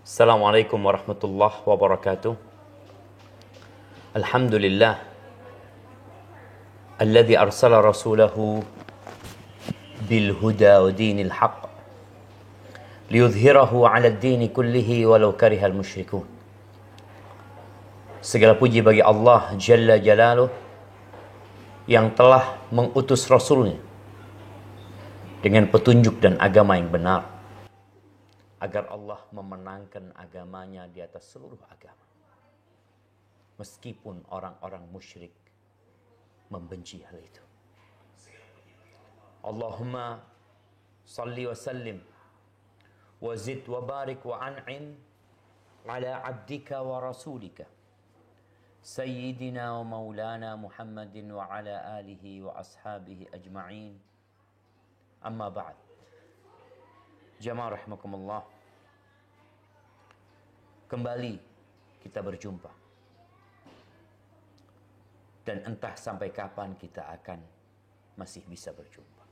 Assalamualaikum warahmatullahi wabarakatuh. Alhamdulillah alladzi arsala rasulahu bil huda wa dinil haqq liyudhhirahu 'ala ad-dini kullihi walau karihal musyrikun. Segala puji bagi Allah Jalla Jalaluh yang telah mengutus Rasulnya dengan petunjuk dan agama yang benar, agar Allah memenangkan agamanya di atas seluruh agama. Meskipun orang-orang musyrik membenci hal itu. Allahumma salli wa sallim wa zid wa barik wa an'im ala abdika wa rasulika Sayyidina wa maulana Muhammadin wa ala alihi wa ashabihi ajma'in. Amma ba'd. Jamaah rahimakumullah. Kembali kita berjumpa. Dan entah sampai kapan kita akan masih bisa berjumpa.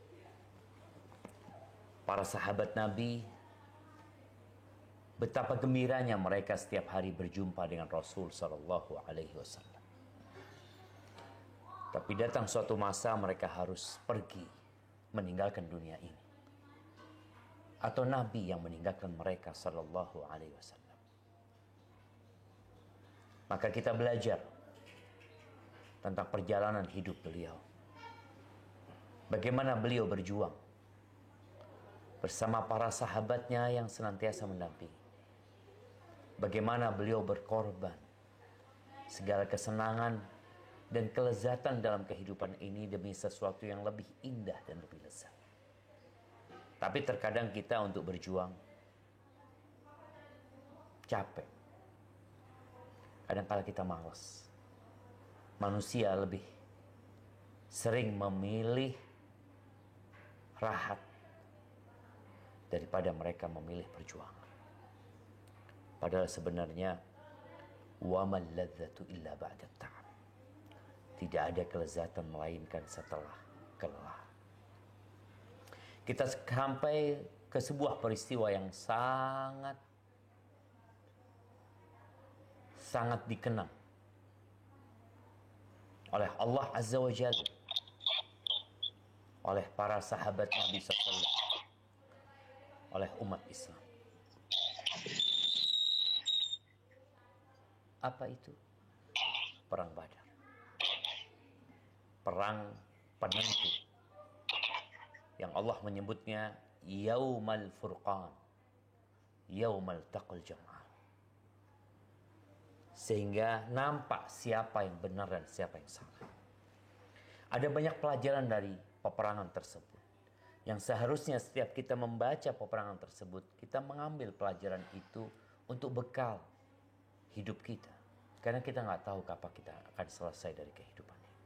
Para sahabat Nabi, betapa gembiranya mereka setiap hari berjumpa dengan Rasul Sallallahu Alaihi Wasallam. Tapi datang suatu masa mereka harus pergi meninggalkan dunia ini. Atau Nabi yang meninggalkan mereka Sallallahu Alaihi Wasallam. Maka kita belajar tentang perjalanan hidup beliau. Bagaimana beliau berjuang bersama para sahabatnya yang senantiasa mendampingi. Bagaimana beliau berkorban segala kesenangan dan kelezatan dalam kehidupan ini demi sesuatu yang lebih indah dan lebih lezat. Tapi terkadang kita untuk berjuang capek. Kadang-kala kita malas. Manusia lebih sering memilih rahat daripada mereka memilih perjuangan. Padahal sebenarnya wa mal ladzatu illa ba'da ta'ab. Tidak ada kelezatan melainkan setelah kelelahan. Kita sampai ke sebuah peristiwa yang sangat dikenang oleh Allah Azza wa Jalla, oleh para sahabat Nabi SAW, oleh umat Islam. Apa itu? Perang Badar. Perang penentu. Yang Allah menyebutnya Yaumal Furqan. Yaumal Taqal Jam'an. Sehingga nampak siapa yang benar dan siapa yang salah. Ada banyak pelajaran dari peperangan tersebut. Yang seharusnya setiap kita membaca peperangan tersebut, kita mengambil pelajaran itu untuk bekal hidup kita. Karena kita nggak tahu kapan kita akan selesai dari kehidupan ini.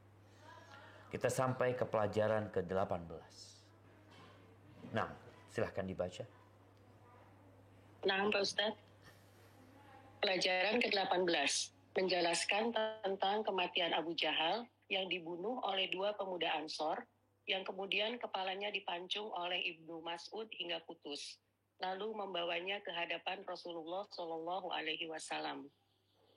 Kita sampai ke pelajaran ke-18. Nah, silahkan dibaca. Nah, Pak Ustadz. Pelajaran ke-18 menjelaskan tentang kematian Abu Jahal yang dibunuh oleh dua pemuda Ansor yang kemudian kepalanya dipancung oleh Ibnu Mas'ud hingga putus, lalu membawanya ke hadapan Rasulullah Shallallahu Alaihi Wasallam.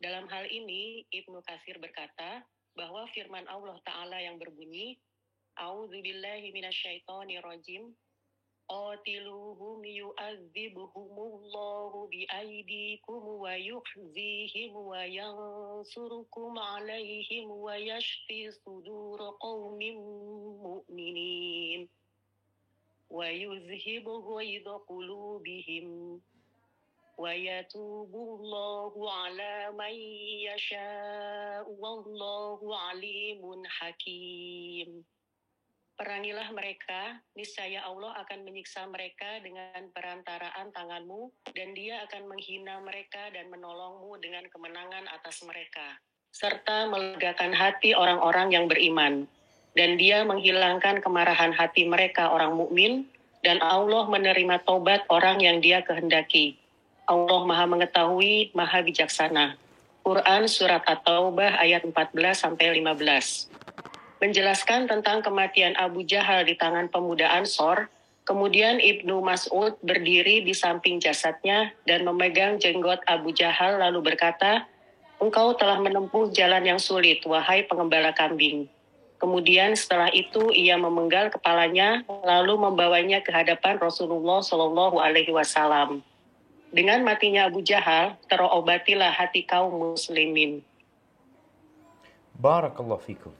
Dalam hal ini, Ibnu Katsir berkata bahwa firman Allah Ta'ala yang berbunyi, A'udzubillahi minasyaitonirrajim, Qatiluhum yu'adzibhumullahu bi'aidikum wa yukhzihim wa yansurukum alaihim wa yashfi sudur qaumin mu'minin wa yuzhibu ghaidha qulubihim wa yatubullahu ala man yasha'u wallahu alimun hakim. Perangilah mereka, niscaya Allah akan menyiksa mereka dengan perantaraan tanganmu, dan Dia akan menghina mereka dan menolongmu dengan kemenangan atas mereka, serta melegakan hati orang-orang yang beriman. Dan Dia menghilangkan kemarahan hati mereka orang mukmin, dan Allah menerima taubat orang yang Dia kehendaki. Allah Maha Mengetahui, Maha Bijaksana. Quran Surat At-Taubah ayat 14-15. Menjelaskan tentang kematian Abu Jahal di tangan pemuda Ansor, Kemudian Ibnu Mas'ud berdiri di samping jasadnya dan memegang jenggot Abu Jahal lalu berkata, "Engkau telah menempuh jalan yang sulit, wahai pengembala kambing." Kemudian setelah itu ia memenggal kepalanya lalu membawanya ke hadapan Rasulullah Shallallahu Alaihi Wasallam. Dengan matinya Abu Jahal, terobatilah hati kaum muslimin. Barakallahu fikum.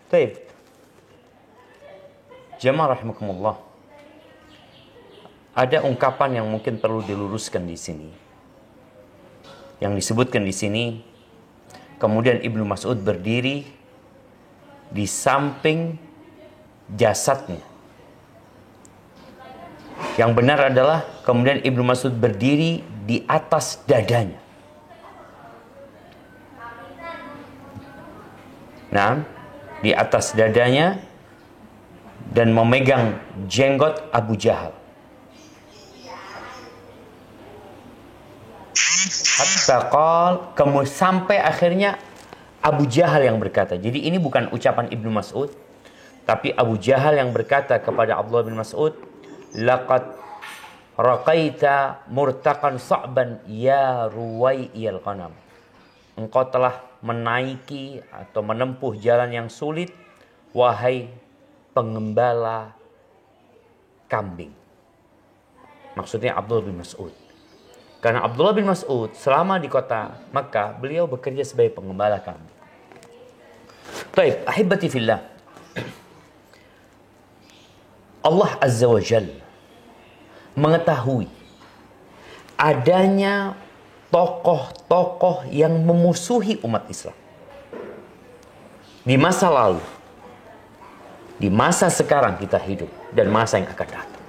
Baik. Jamaah rahimakumullah. Ada ungkapan yang mungkin perlu diluruskan di sini. Yang disebutkan di sini, kemudian Ibnu Mas'ud berdiri di samping jasadnya. Yang benar adalah kemudian Ibnu Mas'ud berdiri di atas dadanya. Nah, di atas dadanya dan memegang jenggot Abu Jahal. Hatta qal, kemudian sampai akhirnya Abu Jahal yang berkata. Jadi ini bukan ucapan Ibnu Mas'ud, tapi Abu Jahal yang berkata kepada Abdullah bin Mas'ud, "Laqad raqaita murtaqan sa'ban ya ruwaiyal ghanam." Engkau telah menaiki atau menempuh jalan yang sulit, wahai pengembala kambing. Maksudnya Abdullah bin Mas'ud. Karena Abdullah bin Mas'ud selama di kota Makkah, beliau bekerja sebagai pengembala kambing. Baik, ahibati fillah. Allah Azza wa Jalla mengetahui adanya tokoh-tokoh yang memusuhi umat Islam. Di masa lalu, di masa sekarang kita hidup, dan masa yang akan datang.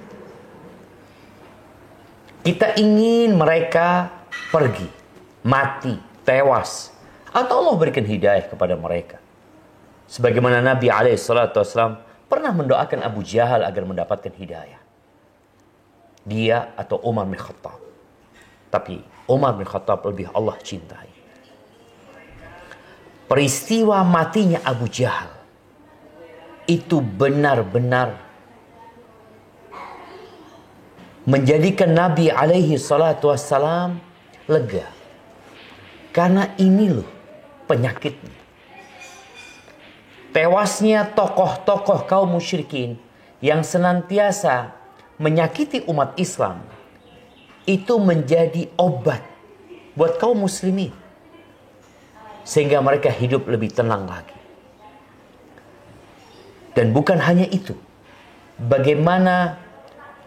Kita ingin mereka pergi, mati, tewas, atau Allah berikan hidayah kepada mereka. Sebagaimana Nabi SAW pernah mendoakan Abu Jahal agar mendapatkan hidayah. Dia atau Umar bin Khattab. Tapi Umar bin Khattab lebih Allah cintai. Peristiwa matinya Abu Jahal itu benar-benar menjadikan Nabi alaihi salatu wassalam lega. Karena ini loh penyakitnya. Tewasnya tokoh-tokoh kaum musyrikin yang senantiasa menyakiti umat Islam itu menjadi obat buat kaum muslimin. Sehingga mereka hidup lebih tenang lagi. Dan bukan hanya itu. Bagaimana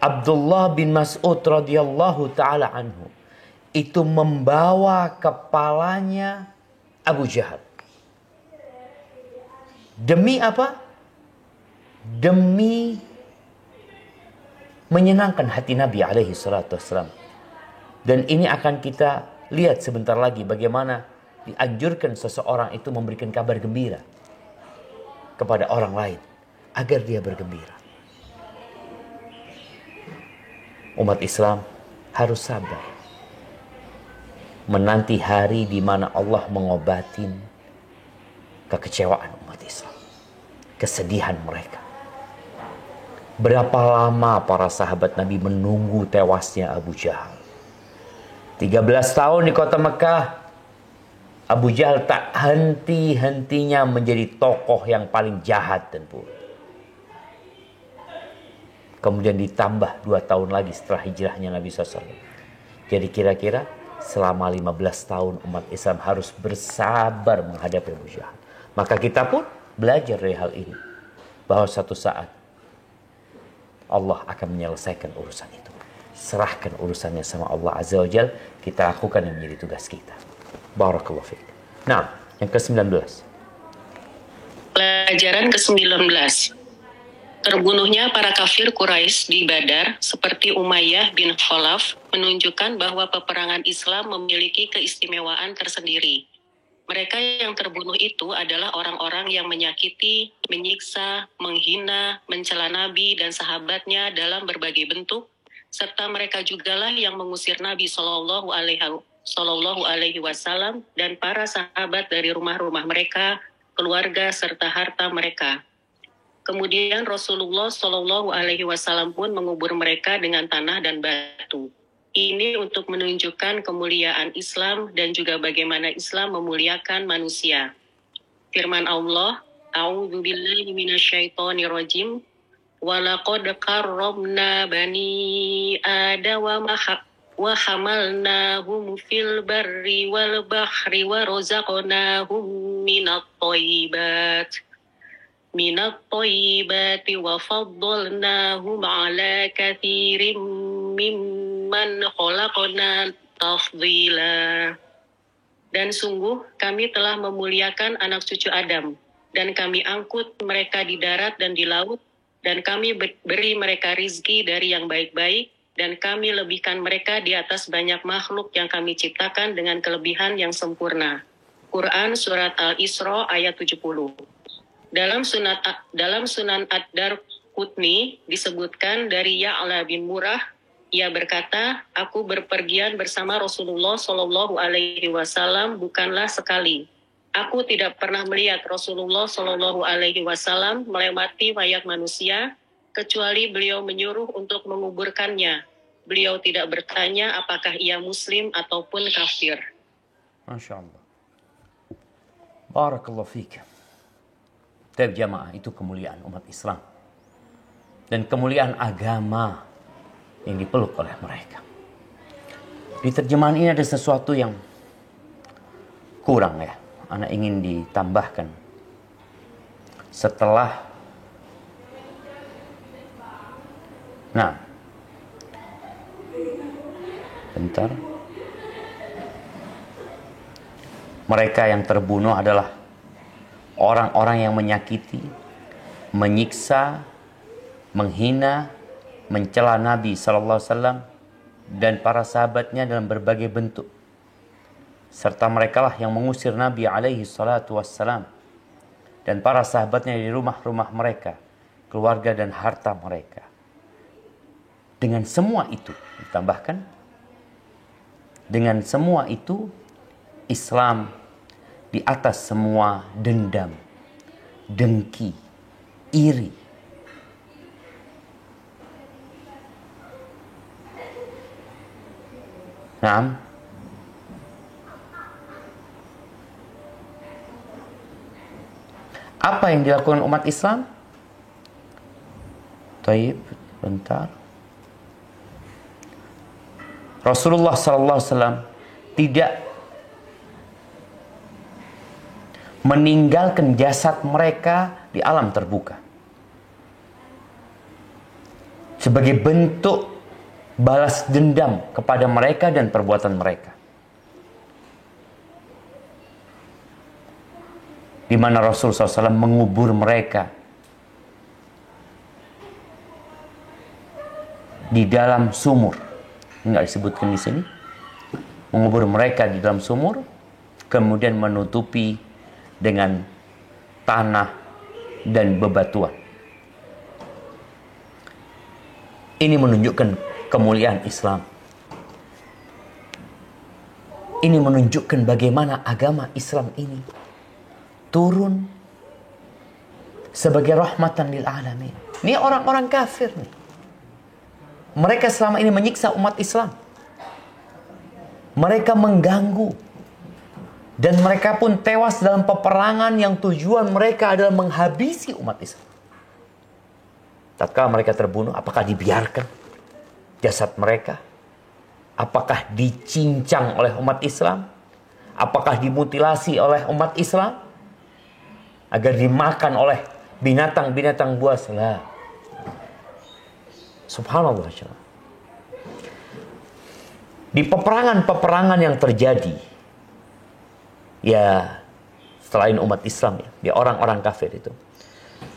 Abdullah bin Mas'ud radhiyallahu ta'ala anhu itu membawa kepalanya Abu Jahal. Demi apa? Demi menyenangkan hati Nabi alaihi salatu wassalam. Dan ini akan kita lihat sebentar lagi bagaimana dianjurkan seseorang itu memberikan kabar gembira kepada orang lain agar dia bergembira. Umat Islam harus sabar menanti hari di mana Allah mengobatin kekecewaan umat Islam, kesedihan mereka. Berapa lama para sahabat Nabi menunggu tewasnya Abu Jahal? 13 tahun di kota Mekah. Abu Jahal tak henti-hentinya menjadi tokoh yang paling jahat dan buruk. Kemudian ditambah 2 tahun lagi setelah hijrahnya Nabi SAW. Jadi kira-kira selama 15 tahun umat Islam harus bersabar menghadapi Abu Jahal. Maka kita pun belajar dari hal ini. Bahwa suatu saat Allah akan menyelesaikan urusan itu. Serahkan urusannya sama Allah Azza wa Jal. Kita lakukan yang menjadi tugas kita. Barakallahu fiik. Nah, yang ke-19. Pelajaran ke-19. Terbunuhnya para kafir Quraisy di Badar seperti Umayyah bin Khalaf menunjukkan bahwa peperangan Islam memiliki keistimewaan tersendiri. Mereka yang terbunuh itu adalah orang-orang yang menyakiti, menyiksa, menghina, mencela Nabi dan sahabatnya dalam berbagai bentuk, serta mereka jugalah yang mengusir Nabi Shallallahu Alaihi Wasallam dan para sahabat dari rumah-rumah mereka, keluarga serta harta mereka. Kemudian Rasulullah Shallallahu Alaihi Wasallam pun mengubur mereka dengan tanah dan batu. Ini untuk menunjukkan kemuliaan Islam dan juga bagaimana Islam memuliakan manusia. Firman Allah, A'udzubillahi minasyaitonirrajim. Walaqad karramna bani Adam wa hamalnahum fil barri wal bahri wa razaqnahum minat tayyibati wa faddalnahum ala katsirin mimman khalaqna tafdila. Dan sungguh kami telah memuliakan anak cucu Adam, dan kami angkut mereka di darat dan di laut, dan kami beri mereka rizki dari yang baik-baik, dan kami lebihkan mereka di atas banyak makhluk yang kami ciptakan dengan kelebihan yang sempurna. Quran Surat Al-Isra ayat 70. Dalam Sunan Ad-Darqutni disebutkan dari Ya'la bin Murrah, ia berkata, aku berpergian bersama Rasulullah Shallallahu Alaihi Wasallam bukanlah sekali. Aku tidak pernah melihat Rasulullah Shallallahu Alaihi Wasallam melewati mayat manusia, kecuali beliau menyuruh untuk menguburkannya. Beliau tidak bertanya apakah ia muslim ataupun kafir. Masya Allah. Barakallahu fiik. Tapi jamaah, itu kemuliaan umat Islam. Dan kemuliaan agama yang dipeluk oleh mereka. Di terjemahan ini ada sesuatu yang kurang ya. Anak ingin ditambahkan. Setelah bentar. Mereka yang terbunuh adalah orang-orang yang menyakiti, menyiksa, menghina, mencela Nabi SAW dan para sahabatnya dalam berbagai bentuk. Serta merekalah yang mengusir Nabi SAW dan para sahabatnya dari rumah-rumah mereka, keluarga dan harta mereka. Dengan semua itu, ditambahkan, dengan semua itu, Islam di atas semua dendam, dengki, iri. Naam. Apa yang dilakukan umat Islam? Taib, bentar. Rasulullah SAW tidak meninggalkan jasad mereka di alam terbuka sebagai bentuk balas dendam kepada mereka dan perbuatan mereka. Di mana Rasulullah SAW mengubur mereka di dalam sumur. Enggak disebutkan di sini. Mengubur mereka di dalam sumur, kemudian menutupi dengan tanah dan bebatuan. Ini menunjukkan kemuliaan Islam. Ini menunjukkan bagaimana agama Islam ini turun sebagai rahmatan lil alamin. Ini orang-orang kafir nih. Mereka selama ini menyiksa umat Islam. Mereka mengganggu. Dan mereka pun tewas dalam peperangan yang tujuan mereka adalah menghabisi umat Islam. Tatkala mereka terbunuh, apakah dibiarkan jasad mereka? Apakah dicincang oleh umat Islam? Apakah dimutilasi oleh umat Islam? Agar dimakan oleh binatang-binatang buas? Lah. Subhanallah. Di peperangan-peperangan yang terjadi, ya selain umat Islam ya orang-orang kafir itu.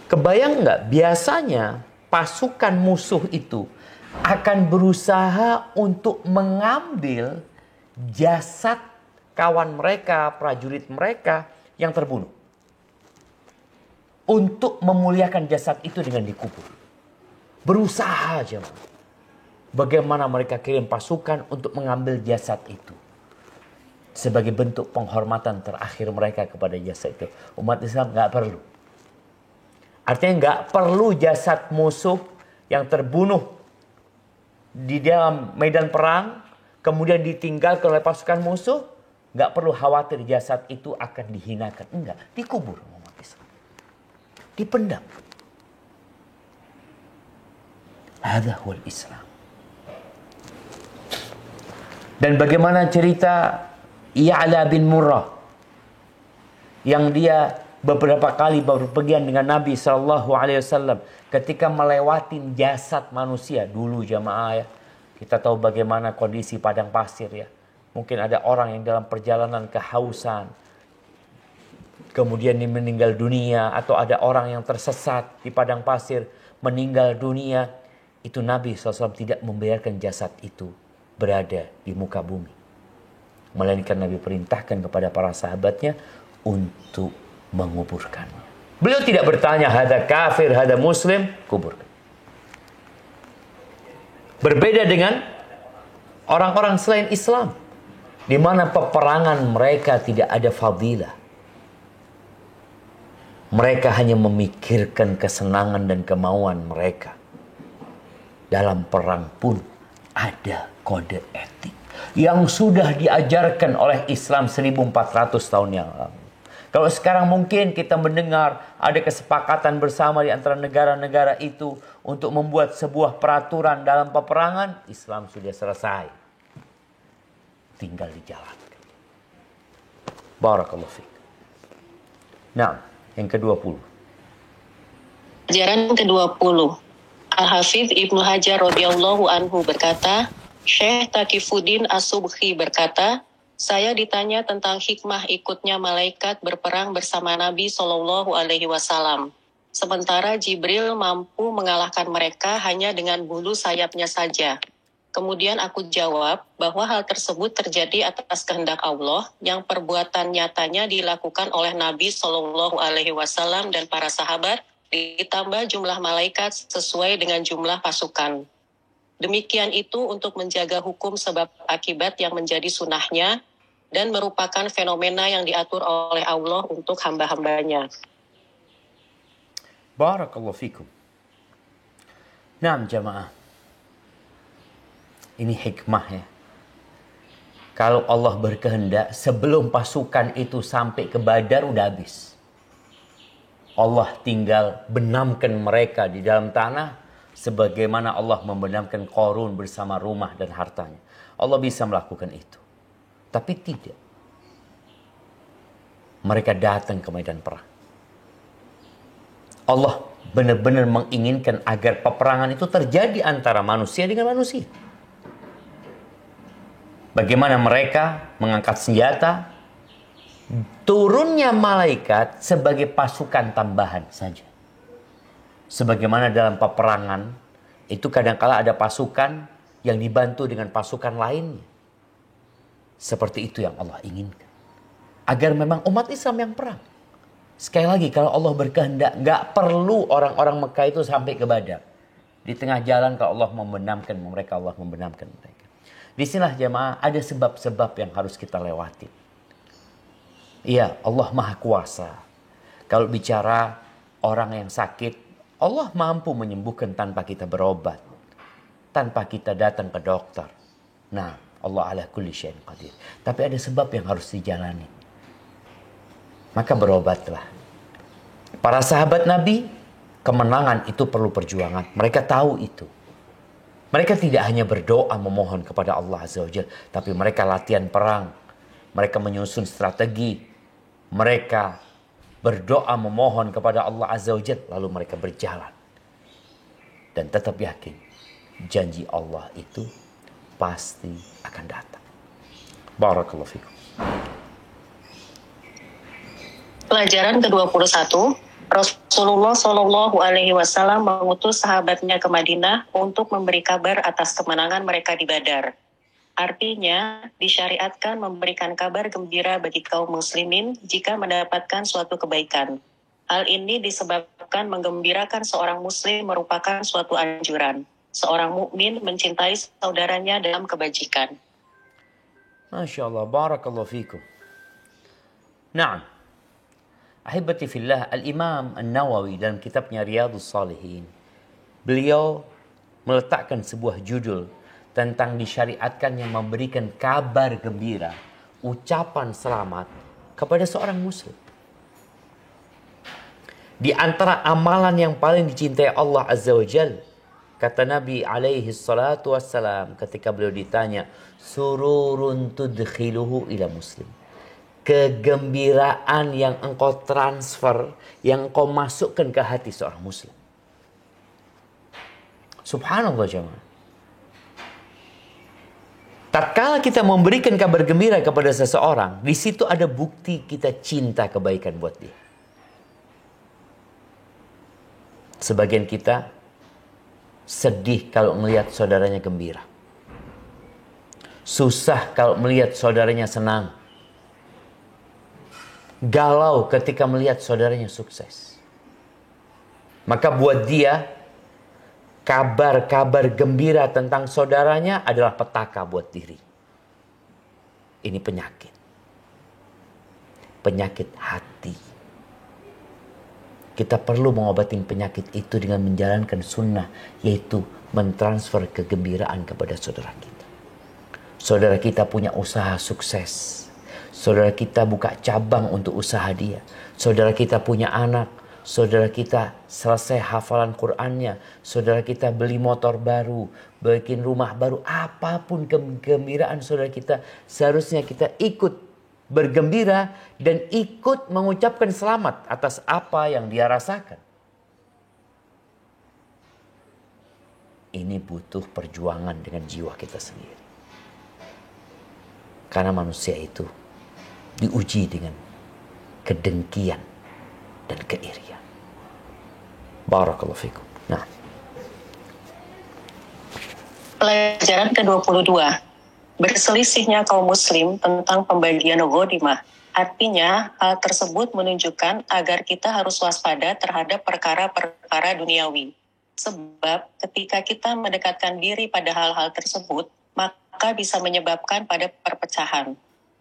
Kebayang nggak? Biasanya pasukan musuh itu akan berusaha untuk mengambil jasad kawan mereka, prajurit mereka yang terbunuh. Untuk memuliakan jasad itu dengan dikubur. Berusaha aja. Bagaimana mereka kirim pasukan untuk mengambil jasad itu. Sebagai bentuk penghormatan terakhir mereka kepada jasad itu. Umat Islam nggak perlu. Artinya nggak perlu jasad musuh yang terbunuh di dalam medan perang, kemudian ditinggalkan oleh pasukan musuh, nggak perlu khawatir jasad itu akan dihinakan. Enggak, dikubur umat Islam. Dipendam. Hadza huwal Islam. Dan bagaimana cerita Ya'la bin Murrah yang dia beberapa kali berpergian dengan Nabi SAW ketika melewati jasad manusia. Dulu jamaah ya, kita tahu bagaimana kondisi padang pasir ya. Mungkin ada orang yang dalam perjalanan kehausan, kemudian dia meninggal dunia, atau ada orang yang tersesat di padang pasir meninggal dunia. Itu Nabi SAW tidak membiarkan jasad itu berada di muka bumi, melainkan Nabi perintahkan kepada para sahabatnya untuk menguburkannya. Beliau tidak bertanya hada kafir, hada muslim, kuburkan. Berbeda dengan orang-orang selain Islam, di mana peperangan mereka tidak ada fadilah. Mereka hanya memikirkan kesenangan dan kemauan mereka. Dalam perang pun ada kode etik yang sudah diajarkan oleh Islam 1400 tahun yang lalu. Kalau sekarang mungkin kita mendengar ada kesepakatan bersama di antara negara-negara itu untuk membuat sebuah peraturan dalam peperangan, Islam sudah selesai. Tinggal dijalankan. Barakallahu fiik. Nah, yang ke-20. Ajaran ke-20. Al-Hafidz Ibnu Hajar radhiyallahu anhu berkata, Syekh Taqifuddin As-Subhi berkata, saya ditanya tentang hikmah ikutnya malaikat berperang bersama Nabi Shallallahu Alaihi Wasallam. Sementara Jibril mampu mengalahkan mereka hanya dengan bulu sayapnya saja. Kemudian aku jawab bahwa hal tersebut terjadi atas kehendak Allah yang perbuatan nyatanya dilakukan oleh Nabi Shallallahu Alaihi Wasallam dan para sahabat, ditambah jumlah malaikat sesuai dengan jumlah pasukan. Demikian itu untuk menjaga hukum sebab akibat yang menjadi sunahnya dan merupakan fenomena yang diatur oleh Allah untuk hamba-hambanya. Barakallahu fikum. Nah, jamaah. Ini hikmah ya. Kalau Allah berkehendak, sebelum pasukan itu sampai ke Badar udah habis. Allah tinggal benamkan mereka di dalam tanah sebagaimana Allah membenamkan Qarun bersama rumah dan hartanya. Allah bisa melakukan itu. Tapi tidak. Mereka datang ke medan perang. Allah benar-benar menginginkan agar peperangan itu terjadi antara manusia dengan manusia. Bagaimana mereka mengangkat senjata, turunnya malaikat sebagai pasukan tambahan saja. Sebagaimana dalam peperangan, itu kadangkala ada pasukan yang dibantu dengan pasukan lainnya. Seperti itu yang Allah inginkan. Agar memang umat Islam yang perang. Sekali lagi, kalau Allah berkehendak, nggak perlu orang-orang Mekah itu sampai ke Badar. Di tengah jalan kalau Allah membenamkan mereka, Allah membenamkan mereka. Disinilah jemaah ada sebab-sebab yang harus kita lewati. Iya, Allah Maha Kuasa. Kalau bicara orang yang sakit, Allah mampu menyembuhkan tanpa kita berobat. Tanpa kita datang ke dokter. Nah, Allah ala kulli syai'in qadir. Tapi ada sebab yang harus dijalani. Maka berobatlah. Para sahabat Nabi, kemenangan itu perlu perjuangan. Mereka tahu itu. Mereka tidak hanya berdoa memohon kepada Allah Azza wa Jalla, tapi mereka latihan perang. Mereka menyusun strategi. Mereka berdoa memohon kepada Allah Azza wa Jalla, lalu mereka berjalan. Dan tetap yakin, janji Allah itu pasti akan datang. Barakallahu fikum. Pelajaran ke-21, Rasulullah Shallallahu Alaihi Wasallam mengutus sahabatnya ke Madinah untuk memberi kabar atas kemenangan mereka di Badar. Artinya, disyariatkan memberikan kabar gembira bagi kaum muslimin jika mendapatkan suatu kebaikan. Hal ini disebabkan menggembirakan seorang muslim merupakan suatu anjuran. Seorang mukmin mencintai saudaranya dalam kebajikan. Masya Allah, barakallahu fikum. Nah, Ahibati fillah, Al-Imam An-Nawawi dalam kitabnya Riyadhus Shalihin, beliau meletakkan sebuah judul tentang disyariatkannya memberikan kabar gembira, ucapan selamat kepada seorang muslim. Di antara amalan yang paling dicintai Allah Azza wa Jalla, kata Nabi alaihi salatu wassalam ketika beliau ditanya, sururun tudkhiluhu ila muslim. Kegembiraan yang engkau transfer, yang engkau masukkan ke hati seorang muslim. Subhanallah jemaah. Tatkala kita memberikan kabar gembira kepada seseorang, di situ ada bukti kita cinta kebaikan buat dia. Sebagian kita sedih kalau melihat saudaranya gembira. Susah kalau melihat saudaranya senang. Galau ketika melihat saudaranya sukses. Maka buat dia, kabar-kabar gembira tentang saudaranya adalah petaka buat diri. Ini penyakit. Penyakit hati. Kita perlu mengobati penyakit itu dengan menjalankan sunnah, yaitu mentransfer kegembiraan kepada saudara kita. Saudara kita punya usaha sukses. Saudara kita buka cabang untuk usaha dia. Saudara kita punya anak. Saudara kita selesai hafalan Qur'annya. Saudara kita beli motor baru. Bikin rumah baru. Apapun kegembiraan saudara kita, seharusnya kita ikut bergembira dan ikut mengucapkan selamat atas apa yang dia rasakan. Ini butuh perjuangan dengan jiwa kita sendiri. Karena manusia itu diuji dengan kedengkian dan keirian. Barakallahu fikum. Nah, Pelajaran ke-22. Berselisihnya kaum muslim tentang pembagian ghanimah. Artinya, hal tersebut menunjukkan agar kita harus waspada terhadap perkara-perkara duniawi. Sebab ketika kita mendekatkan diri pada hal-hal tersebut, maka bisa menyebabkan pada perpecahan.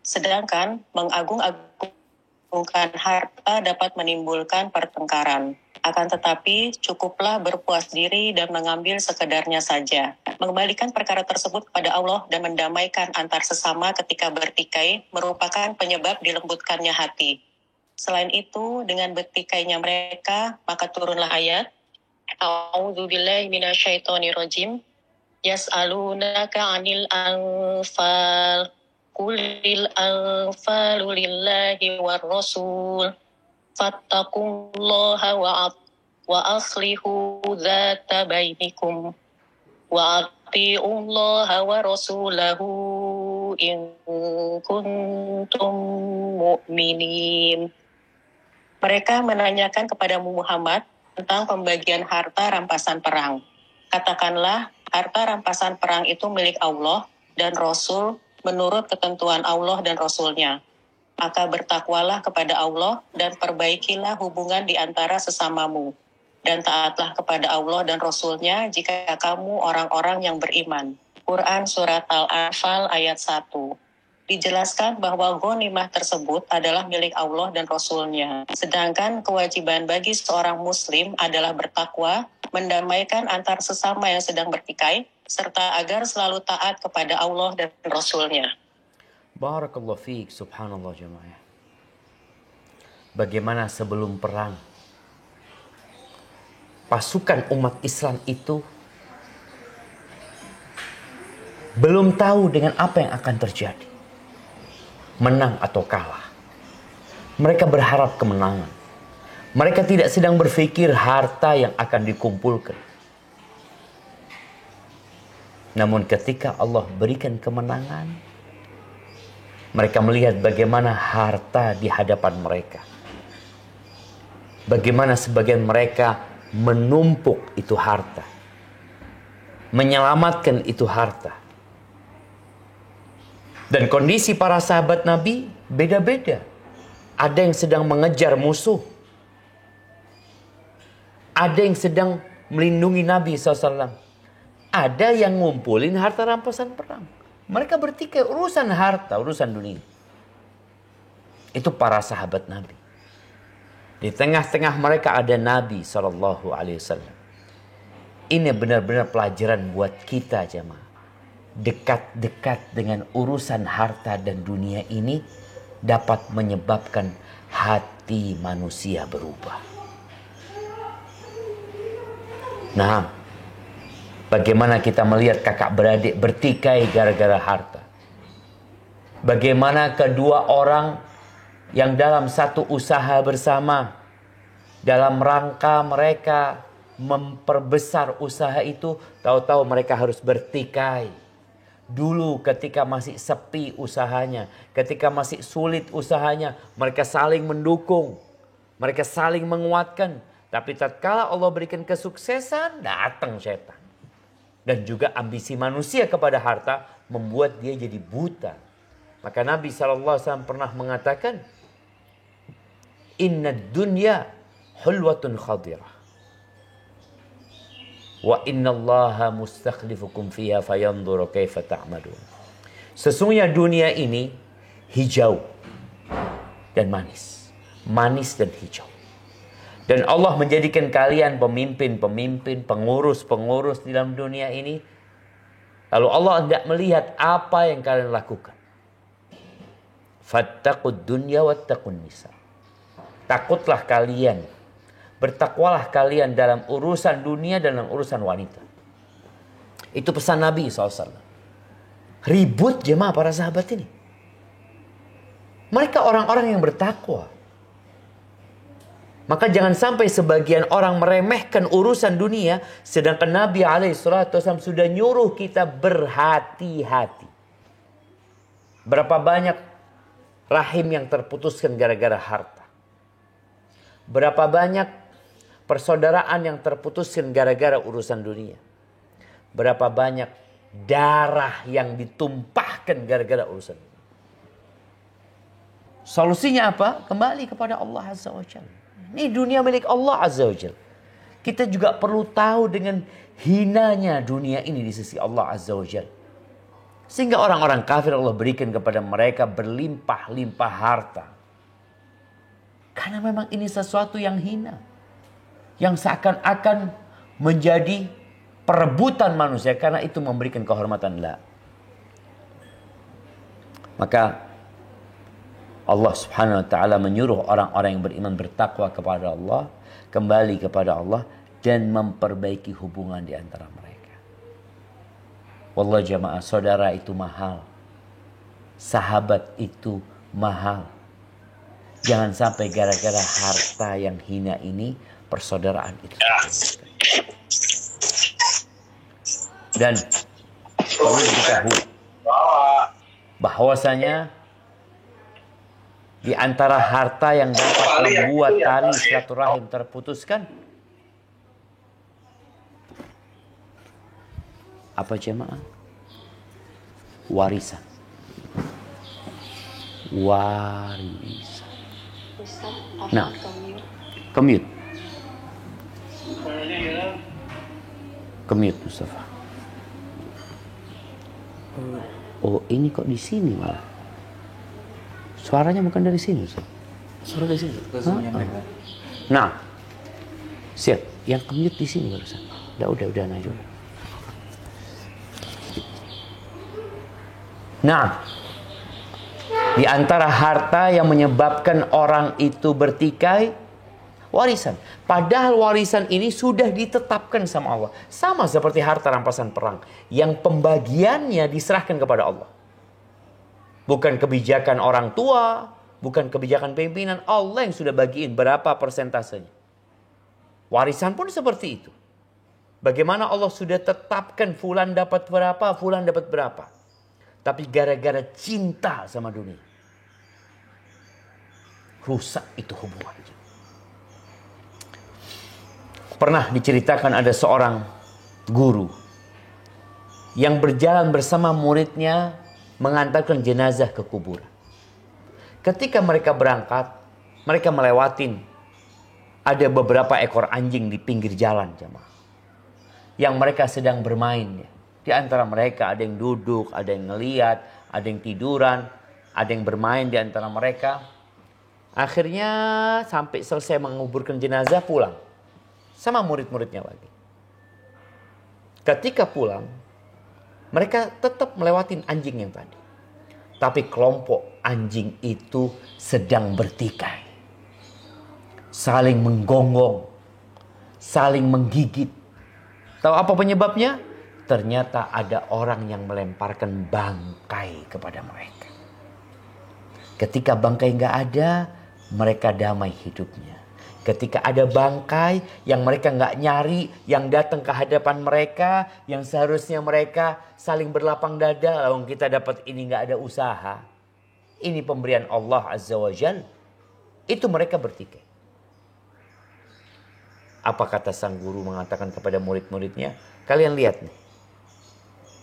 Sedangkan mengagung-agungkan harta dapat menimbulkan pertengkaran. Akan tetapi cukuplah berpuas diri dan mengambil sekedarnya saja. Mengembalikan perkara tersebut kepada Allah dan mendamaikan antar sesama ketika bertikai merupakan penyebab dilembutkannya hati. Selain itu, dengan bertikainya mereka, maka turunlah ayat A'udzubillahi minasyaitonirrajim. Yas'alunaka 'anil anfal. Qulil anfalu lillahi war rasul. Fattaqullaha wa aslihu dzata bainikum. Wa atiullaha wa rasulahu in kuntum mu'minin. Mereka menanyakan kepada Muhammad tentang pembagian harta rampasan perang. Katakanlah, harta rampasan perang itu milik Allah dan Rasul menurut ketentuan Allah dan Rasul-Nya. Maka bertakwalah kepada Allah dan perbaikilah hubungan di antara sesamamu. Dan taatlah kepada Allah dan Rasul-Nya jika kamu orang-orang yang beriman. Quran Surat Al-Anfal ayat 1. Dijelaskan bahwa ghanimah tersebut adalah milik Allah dan Rasul-Nya. Sedangkan kewajiban bagi seorang muslim adalah bertakwa, mendamaikan antar sesama yang sedang bertikai, serta agar selalu taat kepada Allah dan Rasul-Nya. Barakallahu fiik, subhanallah jemaah. Bagaimana sebelum perang, pasukan umat Islam itu belum tahu dengan apa yang akan terjadi. Menang atau kalah. Mereka berharap kemenangan. Mereka tidak sedang berpikir harta yang akan dikumpulkan. Namun ketika Allah berikan kemenangan, mereka melihat bagaimana harta di hadapan mereka. Bagaimana sebagian mereka menumpuk itu harta. Menyelamatkan itu harta. Dan kondisi para sahabat Nabi beda-beda. Ada yang sedang mengejar musuh. Ada yang sedang melindungi Nabi SAW. Ada yang ngumpulin harta rampasan perang. Mereka bertikai urusan harta, urusan dunia. Itu para sahabat Nabi. Di tengah-tengah mereka ada Nabi SAW. Ini benar-benar pelajaran buat kita jemaah. Dekat-dekat dengan urusan harta dan dunia ini dapat menyebabkan hati manusia berubah. Nah, bagaimana kita melihat kakak beradik bertikai gara-gara harta. Bagaimana kedua orang yang dalam satu usaha bersama, dalam rangka mereka memperbesar usaha itu, tahu-tahu mereka harus bertikai. Dulu ketika masih sepi usahanya, ketika masih sulit usahanya, mereka saling mendukung, mereka saling menguatkan. Tapi tatkala Allah berikan kesuksesan, datang setan. Dan juga ambisi manusia kepada harta membuat dia jadi buta. Maka Nabi SAW pernah mengatakan, Inna dunya hulwatun khadirah. Wa inna allaha mustakhlifukum fiha fayanzuru kaifa ta'malun. Sesungguhnya dunia ini hijau dan manis. Manis dan hijau. Dan Allah menjadikan kalian pemimpin-pemimpin, pengurus-pengurus di dalam dunia ini. Lalu Allah hendak melihat apa yang kalian lakukan. Fattaqud dunya wattaqun nisa. Takutlah kalian, bertakwalah kalian dalam urusan dunia dan dalam urusan wanita. Itu pesan Nabi SAW. Ribut jemaah para sahabat ini. Mereka orang-orang yang bertakwa. Maka jangan sampai sebagian orang meremehkan urusan dunia, sedangkan Nabi SAW sudah nyuruh kita berhati-hati. Berapa banyak rahim yang terputuskan gara-gara harta. Berapa banyak persaudaraan yang terputuskan gara-gara urusan dunia. Berapa banyak darah yang ditumpahkan gara-gara urusan dunia. Solusinya apa? Kembali kepada Allah Azza wa Jalla. Ini dunia milik Allah Azza wa Jalla. Kita juga perlu tahu dengan hinanya dunia ini di sisi Allah Azza wa Jalla. Sehingga orang-orang kafir Allah berikan kepada mereka berlimpah-limpah harta. Karena memang ini sesuatu yang hina. Yang seakan-akan menjadi perebutan manusia. Karena itu memberikan kehormatan. La. Maka Allah subhanahu wa ta'ala menyuruh orang-orang yang beriman bertakwa kepada Allah. Kembali kepada Allah. Dan memperbaiki hubungan di antara mereka. Wallah jamaah, saudara itu mahal. Sahabat itu mahal. Jangan sampai gara-gara harta yang hina ini persaudaraan itu. Dan perlu diketahui bahwasanya di antara harta yang dapat membuat tali silaturahim terputuskan, apa jemaah? Warisan. Warisan. Nah, commute Mustafa. Oh, ini kok di sini malah. Suaranya bukan dari sini, Ustaz. Suara dari sini. Nah, siap. Yang commute di sini barusan. Udah naik juga. Nah, di antara harta yang menyebabkan orang itu bertikai, warisan. Padahal warisan ini sudah ditetapkan sama Allah. Sama seperti harta rampasan perang. Yang pembagiannya diserahkan kepada Allah. Bukan kebijakan orang tua, bukan kebijakan pimpinan. Allah yang sudah bagiin berapa persentasenya. Warisan pun seperti itu. Bagaimana Allah sudah tetapkan fulan dapat berapa, fulan dapat berapa. Tapi gara-gara cinta sama dunia, rusak itu hubungannya. Pernah diceritakan ada seorang guru yang berjalan bersama muridnya mengantarkan jenazah ke kuburan. Ketika mereka berangkat, mereka melewatin ada beberapa ekor anjing di pinggir jalan, jemaah, yang mereka sedang bermain. Di antara mereka ada yang duduk, ada yang ngeliat, ada yang tiduran, ada yang bermain di antara mereka. Akhirnya sampai selesai menguburkan jenazah pulang. Sama murid-muridnya lagi. Ketika pulang, mereka tetap melewatin anjing yang tadi. Tapi kelompok anjing itu sedang bertikai. Saling menggonggong. Saling menggigit. Tahu apa penyebabnya? Ternyata ada orang yang melemparkan bangkai kepada mereka. Ketika bangkai nggak ada, mereka damai hidupnya. Ketika ada bangkai yang mereka nggak nyari, yang datang ke hadapan mereka, yang seharusnya mereka saling berlapang dada, lalu kita dapat ini nggak ada usaha. Ini pemberian Allah Azza wa Jal. Itu mereka bertikai. Apa kata sang guru mengatakan kepada murid-muridnya? Kalian lihat nih.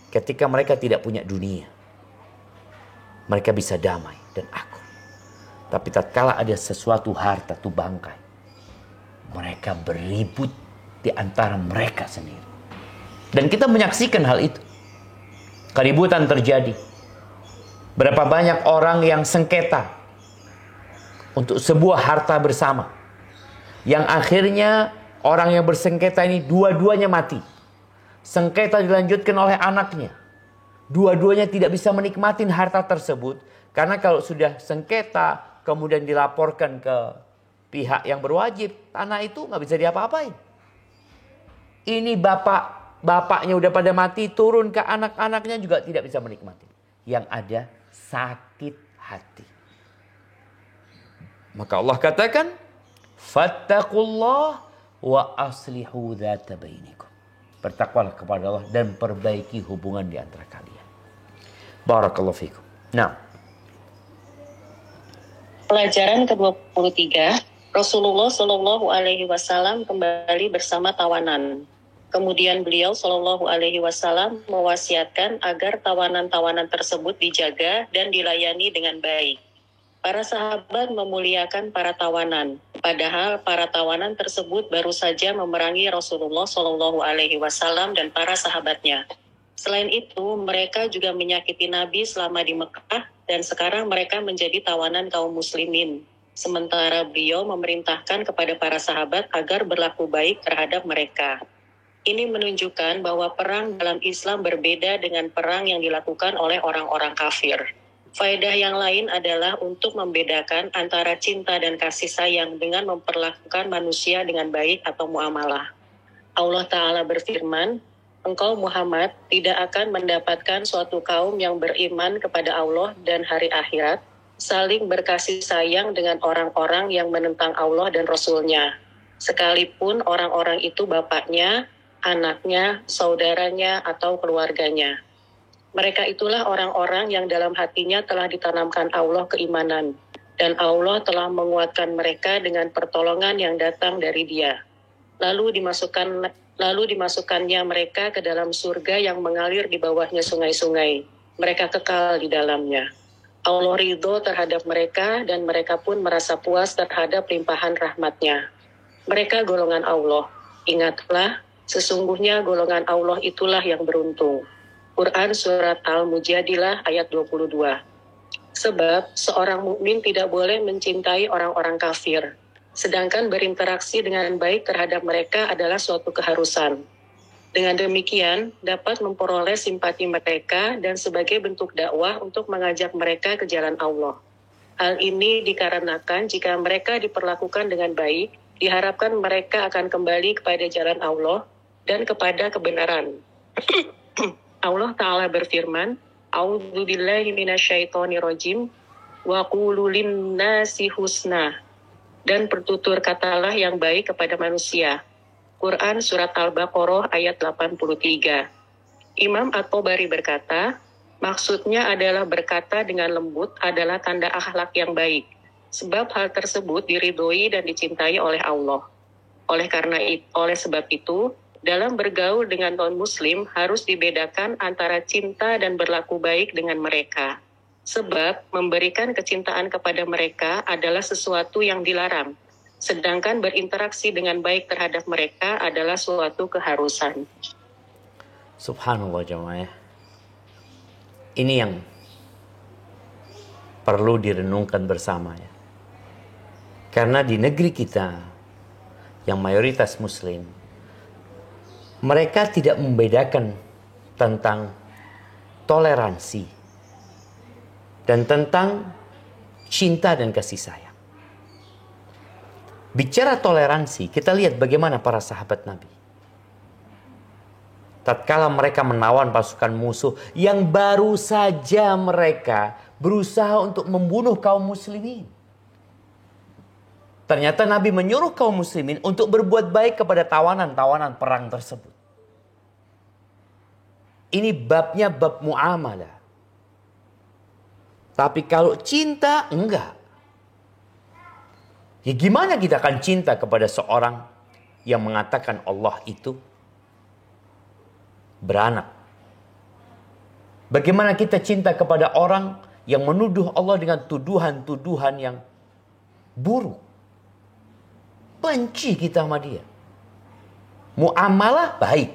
Ketika mereka tidak punya dunia, mereka bisa damai dan akur. Tapi tatkala ada sesuatu harta tuh bangkai, mereka beribut di antara mereka sendiri. Dan kita menyaksikan hal itu. Keributan terjadi. Berapa banyak orang yang sengketa untuk sebuah harta bersama. Yang akhirnya orang yang bersengketa ini dua-duanya mati. Sengketa dilanjutkan oleh anaknya. Dua-duanya tidak bisa menikmati harta tersebut. Karena kalau sudah sengketa, kemudian dilaporkan ke pihak yang berwajib, tanah itu nggak bisa diapa-apain. Ini bapaknya udah pada mati, turun ke anak-anaknya juga tidak bisa menikmati. Yang ada sakit hati. Maka Allah katakan, fattaqullah wa aslihu dzata bainikum. Bertakwalah kepada Allah dan perbaiki hubungan di antara kalian. Barakallahu fikum. Nah, Pelajaran ke-23, Rasulullah Shallallahu Alaihi Wasallam kembali bersama tawanan. Kemudian beliau Shallallahu Alaihi Wasallam mewasiatkan agar tawanan-tawanan tersebut dijaga dan dilayani dengan baik. Para sahabat memuliakan para tawanan, padahal para tawanan tersebut baru saja memerangi Rasulullah Shallallahu Alaihi Wasallam dan para sahabatnya. Selain itu, mereka juga menyakiti Nabi selama di Mekah dan sekarang mereka menjadi tawanan kaum muslimin. Sementara beliau memerintahkan kepada para sahabat agar berlaku baik terhadap mereka. Ini menunjukkan bahwa perang dalam Islam berbeda dengan perang yang dilakukan oleh orang-orang kafir. Faedah yang lain adalah untuk membedakan antara cinta dan kasih sayang dengan memperlakukan manusia dengan baik atau muamalah. Allah Ta'ala berfirman, engkau Muhammad tidak akan mendapatkan suatu kaum yang beriman kepada Allah dan hari akhirat, saling berkasih sayang dengan orang-orang yang menentang Allah dan Rasul-Nya. Sekalipun orang-orang itu bapaknya, anaknya, saudaranya, atau keluarganya. Mereka itulah orang-orang yang dalam hatinya telah ditanamkan Allah keimanan. Dan Allah telah menguatkan mereka dengan pertolongan yang datang dari Dia. Lalu dimasukkannya mereka ke dalam surga yang mengalir di bawahnya sungai-sungai. Mereka kekal di dalamnya. Allah ridho terhadap mereka dan mereka pun merasa puas terhadap limpahan rahmat-Nya. Mereka golongan Allah. Ingatlah, sesungguhnya golongan Allah itulah yang beruntung. Quran Surat Al-Mujadilah ayat 22. Sebab seorang mukmin tidak boleh mencintai orang-orang kafir. Sedangkan berinteraksi dengan baik terhadap mereka adalah suatu keharusan. Dengan demikian, dapat memperoleh simpati mereka dan sebagai bentuk dakwah untuk mengajak mereka ke jalan Allah. Hal ini dikarenakan jika mereka diperlakukan dengan baik, diharapkan mereka akan kembali kepada jalan Allah dan kepada kebenaran. Allah Ta'ala berfirman, A'udzubillahi minasyaitonirrajim, wa qulu linnasi husna. Dan bertutur katalah yang baik kepada manusia. Quran Surat Al-Baqarah ayat 83. Imam At-Tabari berkata, maksudnya adalah berkata dengan lembut adalah tanda akhlak yang baik. Sebab hal tersebut diridhoi dan dicintai oleh Allah. Oleh sebab itu, dalam bergaul dengan non-muslim harus dibedakan antara cinta dan berlaku baik dengan mereka. Sebab memberikan kecintaan kepada mereka adalah sesuatu yang dilarang. Sedangkan berinteraksi dengan baik terhadap mereka adalah suatu keharusan. Subhanallah jemaah. Ini yang perlu direnungkan bersama ya. Karena di negeri kita yang mayoritas muslim, mereka tidak membedakan tentang toleransi dan tentang cinta dan kasih sayang. Bicara toleransi, kita lihat bagaimana para sahabat Nabi. Tatkala mereka menawan pasukan musuh yang baru saja mereka berusaha untuk membunuh kaum muslimin. Ternyata Nabi menyuruh kaum muslimin untuk berbuat baik kepada tawanan-tawanan perang tersebut. Ini babnya bab muamalah. Tapi kalau cinta, enggak. Ya gimana kita akan cinta kepada seorang yang mengatakan Allah itu beranak? Bagaimana kita cinta kepada orang yang menuduh Allah dengan tuduhan-tuduhan yang buruk? Benci kita sama dia. Muamalah baik.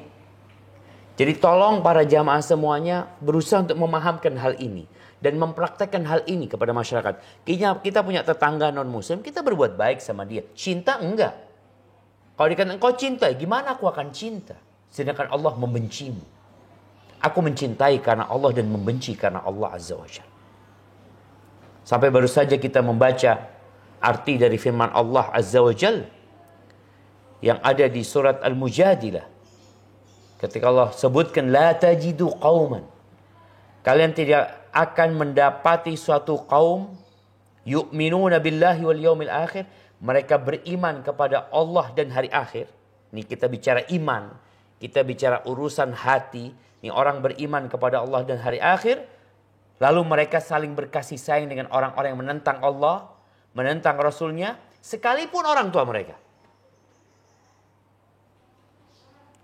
Jadi tolong para jamaah semuanya berusaha untuk memahamkan hal ini. Dan mempraktekkan hal ini kepada masyarakat. Kita punya tetangga non-muslim, kita berbuat baik sama dia. Cinta enggak. Kalau dikatakan engkau cinta, gimana aku akan cinta? Sedangkan Allah membencimu. Aku mencintai karena Allah dan membenci karena Allah Azza wa Jalla. Sampai baru saja kita membaca arti dari firman Allah Azza wa Jalla yang ada di surat Al-Mujadilah. Ketika Allah sebutkan la tajidu qauman, kalian tidak akan mendapati suatu kaum yu'minuna billahi wal yaumil akhir, mereka beriman kepada Allah dan hari akhir. Ini kita bicara iman, kita bicara urusan hati. Ini orang beriman kepada Allah dan hari akhir, lalu mereka saling berkasih sayang dengan orang-orang yang menentang Allah, menentang Rasulnya, sekalipun orang tua mereka.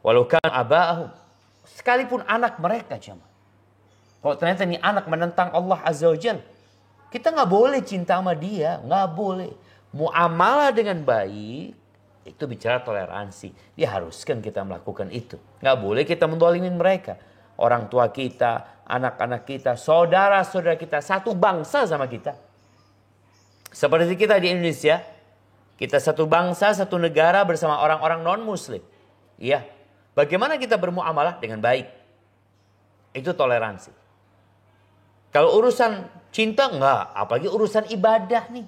Walau kan aba'ahum, sekalipun anak mereka jemaah. Kalau ternyata ini anak menentang Allah Azza wa Jalla, kita nggak boleh cinta sama dia, nggak boleh. Muamalah dengan baik, itu bicara toleransi. Diharuskan kita melakukan itu. Nggak boleh kita mendolimin mereka. Orang tua kita, anak-anak kita, saudara-saudara kita, satu bangsa sama kita. Seperti kita di Indonesia, kita satu bangsa, satu negara bersama orang-orang non-muslim. Iya. Bagaimana kita bermuamalah dengan baik? Itu toleransi. Kalau urusan cinta enggak, apalagi urusan ibadah nih.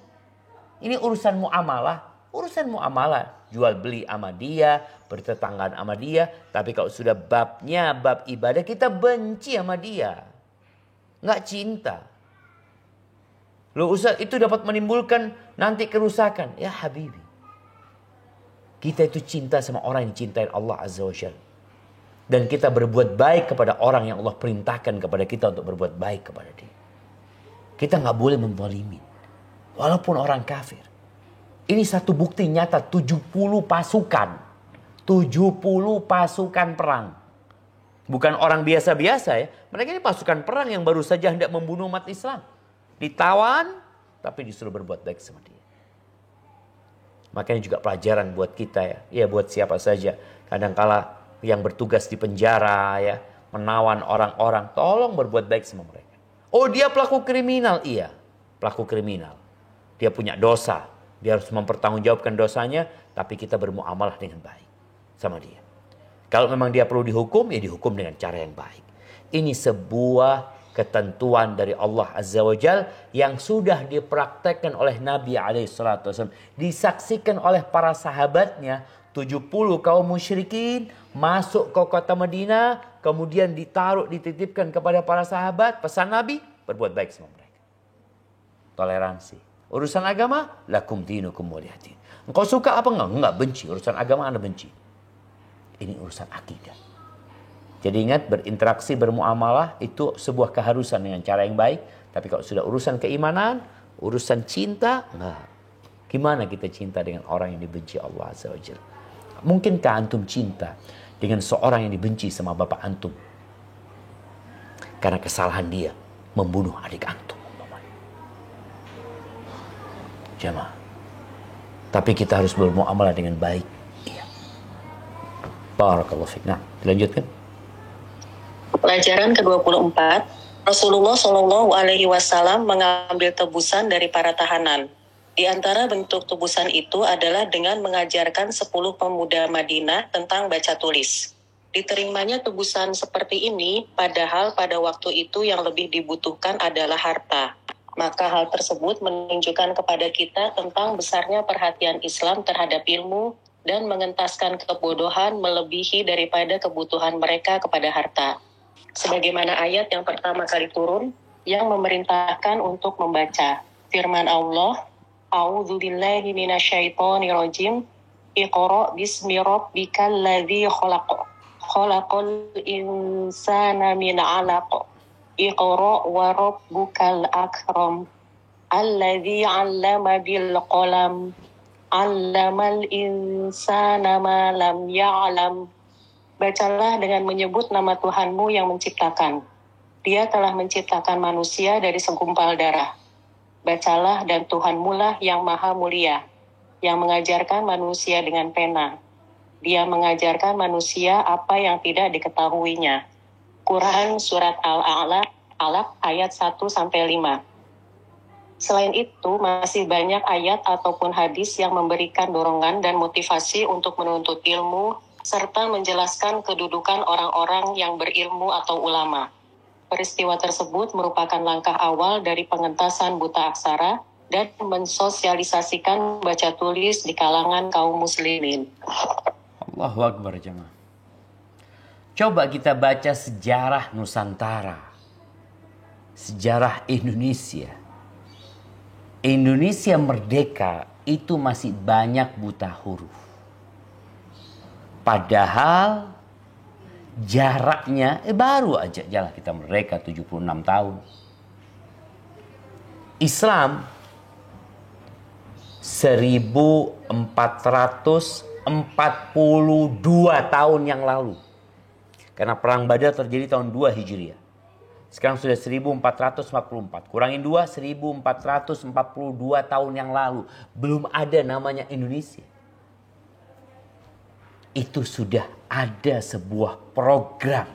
Ini urusan muamalah. Urusan muamalah, jual beli sama dia, bertetanggaan sama dia. Tapi kalau sudah babnya, bab ibadah, kita benci sama dia. Enggak cinta. Loh Ustaz, itu dapat menimbulkan nanti kerusakan. Ya Habibi. Kita itu cinta sama orang yang dicintai Allah Azza wa Jalla. Dan kita berbuat baik kepada orang yang Allah perintahkan kepada kita untuk berbuat baik kepada dia. Kita nggak boleh menzalimi. Walaupun orang kafir. Ini satu bukti nyata 70 pasukan. 70 pasukan perang. Bukan orang biasa-biasa ya. Mereka ini pasukan perang yang baru saja hendak membunuh umat Islam. Ditawan, tapi disuruh berbuat baik sama dia. Makanya juga pelajaran buat kita ya. Ya buat siapa saja. Kadangkala yang bertugas di penjara ya. Menawan orang-orang. Tolong berbuat baik sama mereka. Oh dia pelaku kriminal. Iya. Pelaku kriminal. Dia punya dosa. Dia harus mempertanggungjawabkan dosanya. Tapi kita bermuamalah dengan baik sama dia. Kalau memang dia perlu dihukum. Ya dihukum dengan cara yang baik. Ini sebuah ketentuan dari Allah Azza wa Jal yang sudah dipraktekkan oleh Nabi SAW. Disaksikan oleh para sahabatnya. 70 kaum musyrikin masuk ke kota Madinah. Kemudian dititipkan kepada para sahabat. Pesan Nabi, berbuat baik sama mereka. Toleransi. Urusan agama, lakum dinukum waliyadin. Engkau suka apa enggak? Enggak, benci. Urusan agama Anda benci. Ini urusan akidah. Jadi ingat, berinteraksi, bermuamalah itu sebuah keharusan dengan cara yang baik. Tapi kalau sudah urusan keimanan, urusan cinta, enggak. Gimana kita cinta dengan orang yang dibenci Allah Azza wa Jalla? Mungkinkah antum cinta dengan seorang yang dibenci sama bapak antum? Karena kesalahan dia membunuh adik antum. Jamaah. Tapi kita harus bermuamalah dengan baik. Iya. Barakallahu fiik. Nah, dilanjutkan. Pelajaran ke-24, Rasulullah Shallallahu Alaihi Wasallam mengambil tebusan dari para tahanan. Di antara bentuk tebusan itu adalah dengan mengajarkan 10 pemuda Madinah tentang baca tulis. Diterimanya tebusan seperti ini, padahal pada waktu itu yang lebih dibutuhkan adalah harta. Maka hal tersebut menunjukkan kepada kita tentang besarnya perhatian Islam terhadap ilmu dan mengentaskan kebodohan melebihi daripada kebutuhan mereka kepada harta. Sebagaimana ayat yang pertama kali turun yang memerintahkan untuk membaca. Firman Allah, A'udzu billahi minasyaitonir rajim. Iqra bismi rabbikal ladzi khalaq. Khalaqal insana min 'alaq. Iqra wa rabbukal akram. Alladzi 'allama bil qalam. 'Allamal insana ma lam ya'lam. Bacalah dengan menyebut nama Tuhanmu yang menciptakan. Dia telah menciptakan manusia dari segumpal darah. Bacalah dan Tuhanmu lah yang maha mulia, yang mengajarkan manusia dengan pena. Dia mengajarkan manusia apa yang tidak diketahuinya. Quran Surat Al-Alaq ayat 1-5. Selain itu, masih banyak ayat ataupun hadis yang memberikan dorongan dan motivasi untuk menuntut ilmu, serta menjelaskan kedudukan orang-orang yang berilmu atau ulama. Peristiwa tersebut merupakan langkah awal dari pengentasan buta aksara dan mensosialisasikan baca tulis di kalangan kaum muslimin. Allahu Akbar jemaah. Coba kita baca sejarah Nusantara. Sejarah Indonesia. Indonesia merdeka itu masih banyak buta huruf. Padahal jaraknya baru aja jalan kita merdeka 76 tahun. Islam 1442 tahun yang lalu. Karena perang Badar terjadi tahun 2 Hijriah. Sekarang sudah 1444. Kurangin 2, 1442 tahun yang lalu. Belum ada namanya Indonesia. Itu sudah ada sebuah program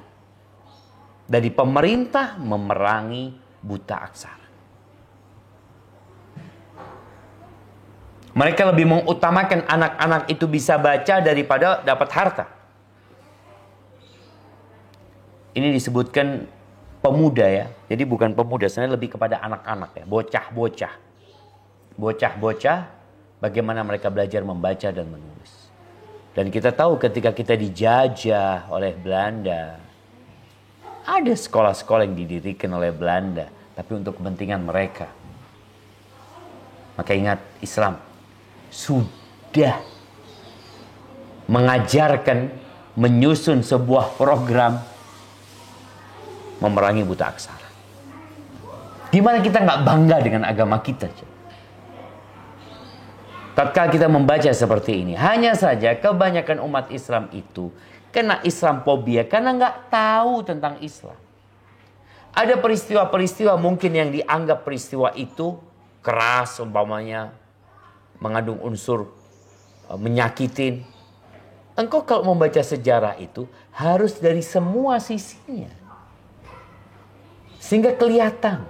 dari pemerintah memerangi buta aksara. Mereka lebih mengutamakan anak-anak itu bisa baca daripada dapat harta. Ini disebutkan pemuda ya. Jadi bukan pemuda, sebenarnya lebih kepada anak-anak ya. Bocah-bocah. Bocah-bocah bagaimana mereka belajar membaca dan menulis. Dan kita tahu ketika kita dijajah oleh Belanda, ada sekolah-sekolah yang didirikan oleh Belanda, tapi untuk kepentingan mereka. Maka ingat, Islam sudah mengajarkan, menyusun sebuah program memerangi buta aksara. Gimana kita nggak bangga dengan agama kita? Tatkala kita membaca seperti ini, hanya saja kebanyakan umat Islam itu kena Islamophobia karena nggak tahu tentang Islam. Ada peristiwa-peristiwa mungkin yang dianggap peristiwa itu keras, umpamanya mengandung unsur menyakitin. Engkau kalau membaca sejarah itu harus dari semua sisinya, sehingga kelihatan.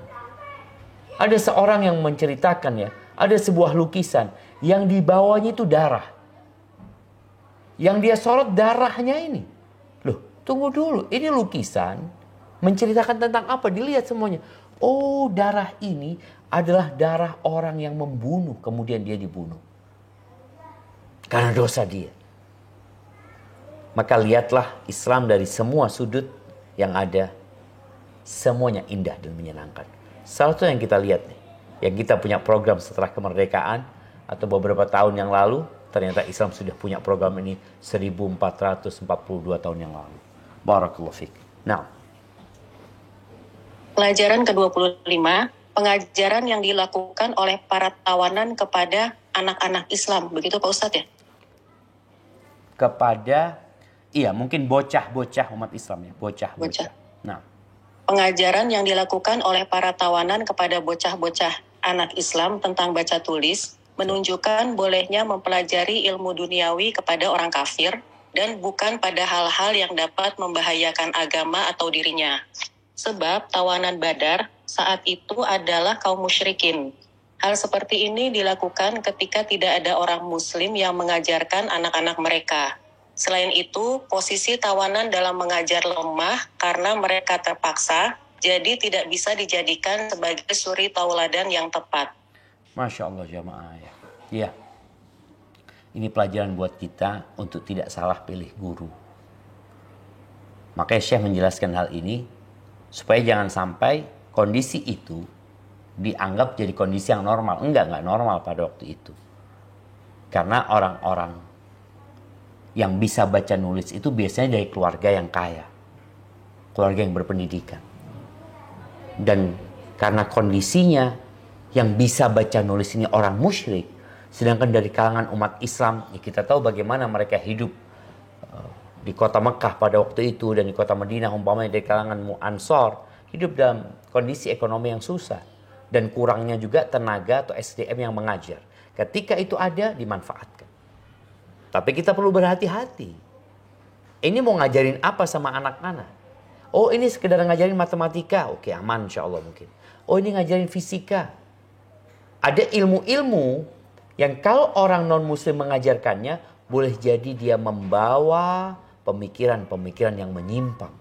Ada seorang yang menceritakan ya, ada sebuah lukisan yang di bawahnya itu darah. Yang dia sorot darahnya ini. Loh, tunggu dulu. Ini lukisan menceritakan tentang apa? Dilihat semuanya. Oh, darah ini adalah darah orang yang membunuh. Kemudian dia dibunuh. Karena dosa dia. Maka lihatlah Islam dari semua sudut yang ada. Semuanya indah dan menyenangkan. Salah satu yang kita lihat nih. Yang kita punya program setelah kemerdekaan. Atau beberapa tahun yang lalu, ternyata Islam sudah punya program ini 1442 tahun yang lalu. Barakallahu fiik. Nah. Pelajaran ke-25, pengajaran yang dilakukan oleh para tawanan kepada anak-anak Islam. Begitu Pak Ustadz ya? Kepada, iya mungkin bocah-bocah umat Islam ya. Bocah-bocah. Nah. Pengajaran yang dilakukan oleh para tawanan kepada bocah-bocah anak Islam tentang baca tulis menunjukkan bolehnya mempelajari ilmu duniawi kepada orang kafir dan bukan pada hal-hal yang dapat membahayakan agama atau dirinya. Sebab tawanan Badar saat itu adalah kaum musyrikin. Hal seperti ini dilakukan ketika tidak ada orang muslim yang mengajarkan anak-anak mereka. Selain itu, posisi tawanan dalam mengajar lemah karena mereka terpaksa, jadi tidak bisa dijadikan sebagai suri tauladan yang tepat. Masya Allah jamaah ya. Iya. Ini pelajaran buat kita untuk tidak salah pilih guru. Makanya Syekh menjelaskan hal ini supaya jangan sampai kondisi itu dianggap jadi kondisi yang normal. Enggak normal pada waktu itu. Karena orang-orang yang bisa baca nulis itu biasanya dari keluarga yang kaya. Keluarga yang berpendidikan. Dan karena kondisinya yang bisa baca nulis ini orang musyrik. Sedangkan dari kalangan umat Islam, ya kita tahu bagaimana mereka hidup di kota Mekah pada waktu itu dan di kota Madinah umpamanya dari kalangan Ansor. Hidup dalam kondisi ekonomi yang susah. Dan kurangnya juga tenaga atau SDM yang mengajar. Ketika itu ada, dimanfaatkan. Tapi kita perlu berhati-hati. Ini mau ngajarin apa sama anak-anak? Oh ini sekedar ngajarin matematika. Oke aman insya Allah mungkin. Oh ini ngajarin fisika. Ada ilmu-ilmu yang kalau orang non-muslim mengajarkannya, boleh jadi dia membawa pemikiran-pemikiran yang menyimpang.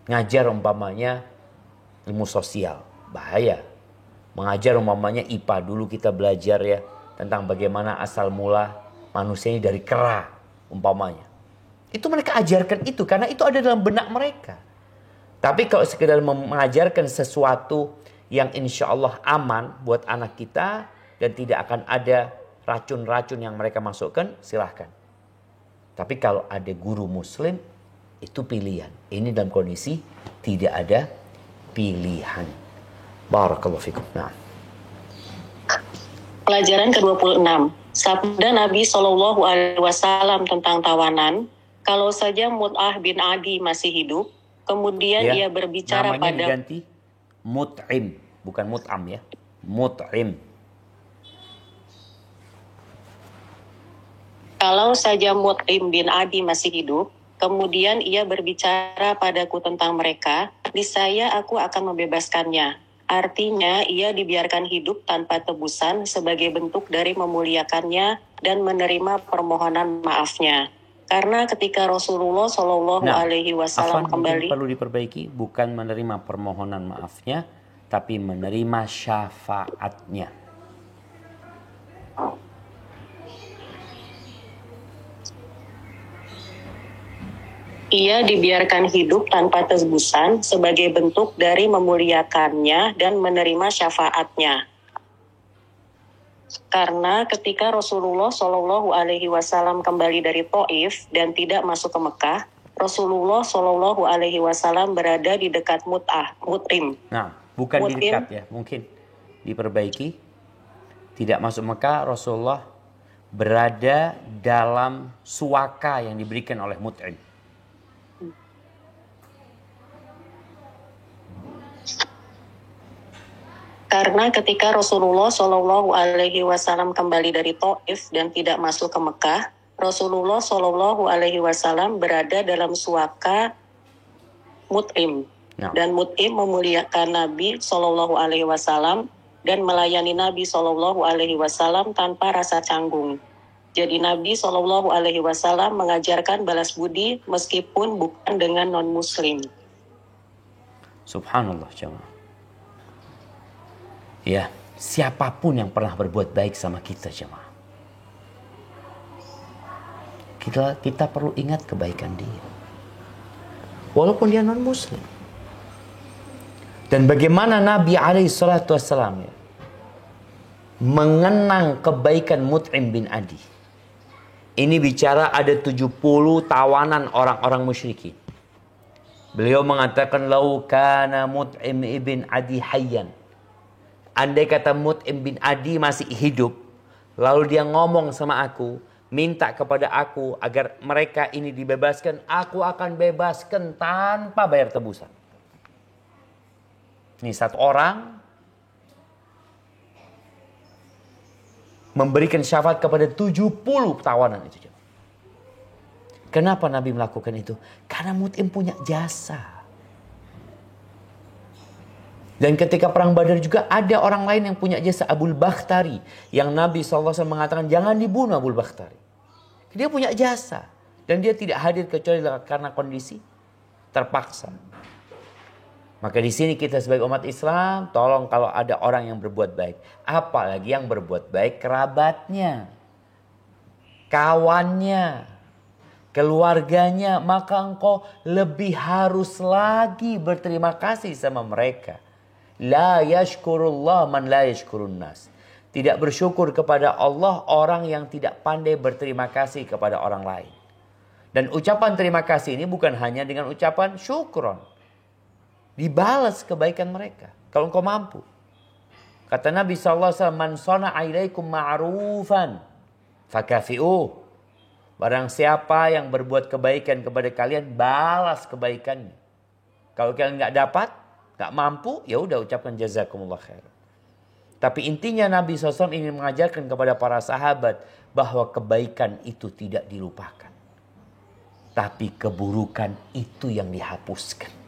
Ngajar umpamanya ilmu sosial. Bahaya. Mengajar umpamanya IPA, dulu kita belajar ya tentang bagaimana asal mula manusia ini dari kera umpamanya. Itu mereka ajarkan itu karena itu ada dalam benak mereka. Tapi kalau sekedar mengajarkan sesuatu yang insya Allah aman buat anak kita dan tidak akan ada racun-racun yang mereka masukkan, silahkan. Tapi kalau ada guru muslim, itu pilihan. Ini dalam kondisi tidak ada pilihan. Barakallahu fikum. Nah. Pelajaran ke-26. Sabda Nabi SAW tentang tawanan, kalau saja Mut'ah bin Adi masih hidup, kemudian ia berbicara namanya pada... diganti Mut'im, bukan Mut'am ya. Mut'im. Kalau saja Mut'im bin Adi masih hidup, kemudian ia berbicara padaku tentang mereka, niscaya aku akan membebaskannya. Artinya ia dibiarkan hidup tanpa tebusan sebagai bentuk dari memuliakannya dan menerima permohonan maafnya. Karena ketika Rasulullah SAW kembali, perlu diperbaiki, bukan menerima permohonan maafnya, tapi menerima syafaatnya. Ia dibiarkan hidup tanpa tebusan sebagai bentuk dari memuliakannya dan menerima syafaatnya. Karena ketika Rasulullah SAW kembali dari Taif dan tidak masuk ke Mekah, Rasulullah SAW berada di dekat Mut'im. Nah, bukan di dekat ya, mungkin diperbaiki. Tidak masuk Mekah, Rasulullah berada dalam suaka yang diberikan oleh Mut'im. Karena ketika Rasulullah SAW kembali dari Taif dan tidak masuk ke Mekah, Rasulullah SAW berada dalam suaka Mut'im. Dan Mut'im memuliakan Nabi SAW dan melayani Nabi SAW tanpa rasa canggung. Jadi Nabi SAW mengajarkan balas budi meskipun bukan dengan non-muslim. Subhanallah jemaah. Ya, siapapun yang pernah berbuat baik sama kita jemaah, kita perlu ingat kebaikan dia. Walaupun dia non muslim. Dan bagaimana Nabi SAW ya, mengenang kebaikan Mut'im bin Adi. Ini bicara ada 70 tawanan orang-orang musyrikin. Beliau mengatakan lau kana Mut'im ibn Adi hayyan. Andai kata Mut'im bin Adi masih hidup, lalu dia ngomong sama aku, minta kepada aku agar mereka ini dibebaskan, aku akan bebaskan tanpa bayar tebusan. Ini satu orang memberikan syafaat kepada 70 tawanan itu. Kenapa Nabi melakukan itu? Karena Mut'im punya jasa. Dan ketika perang Badar juga ada orang lain yang punya jasa, Abul Bakhtari. Yang Nabi SAW mengatakan jangan dibunuh Abul Bakhtari. Dia punya jasa. Dan dia tidak hadir kecuali karena kondisi terpaksa. Maka di sini kita sebagai umat Islam, tolong kalau ada orang yang berbuat baik. Apalagi yang berbuat baik kerabatnya, kawannya, keluarganya. Maka engkau lebih harus lagi berterima kasih sama mereka. La yashkurullah man la yashkurun nas. Tidak bersyukur kepada Allah orang yang tidak pandai berterima kasih kepada orang lain. Dan ucapan terima kasih ini bukan hanya dengan ucapan syukron. Dibalas kebaikan mereka. Kalau engkau mampu. Kata Nabi SAW, man sana'a ilaikum ma'rufan fakafi'uh. Barang siapa yang berbuat kebaikan kepada kalian, balas kebaikannya. Kalau kalian nggak dapat, nggak mampu, ya udah ucapkan jazakumullah khair. Tapi intinya Nabi SAW ingin mengajarkan kepada para sahabat bahwa kebaikan itu tidak dilupakan. Tapi keburukan itu yang dihapuskan.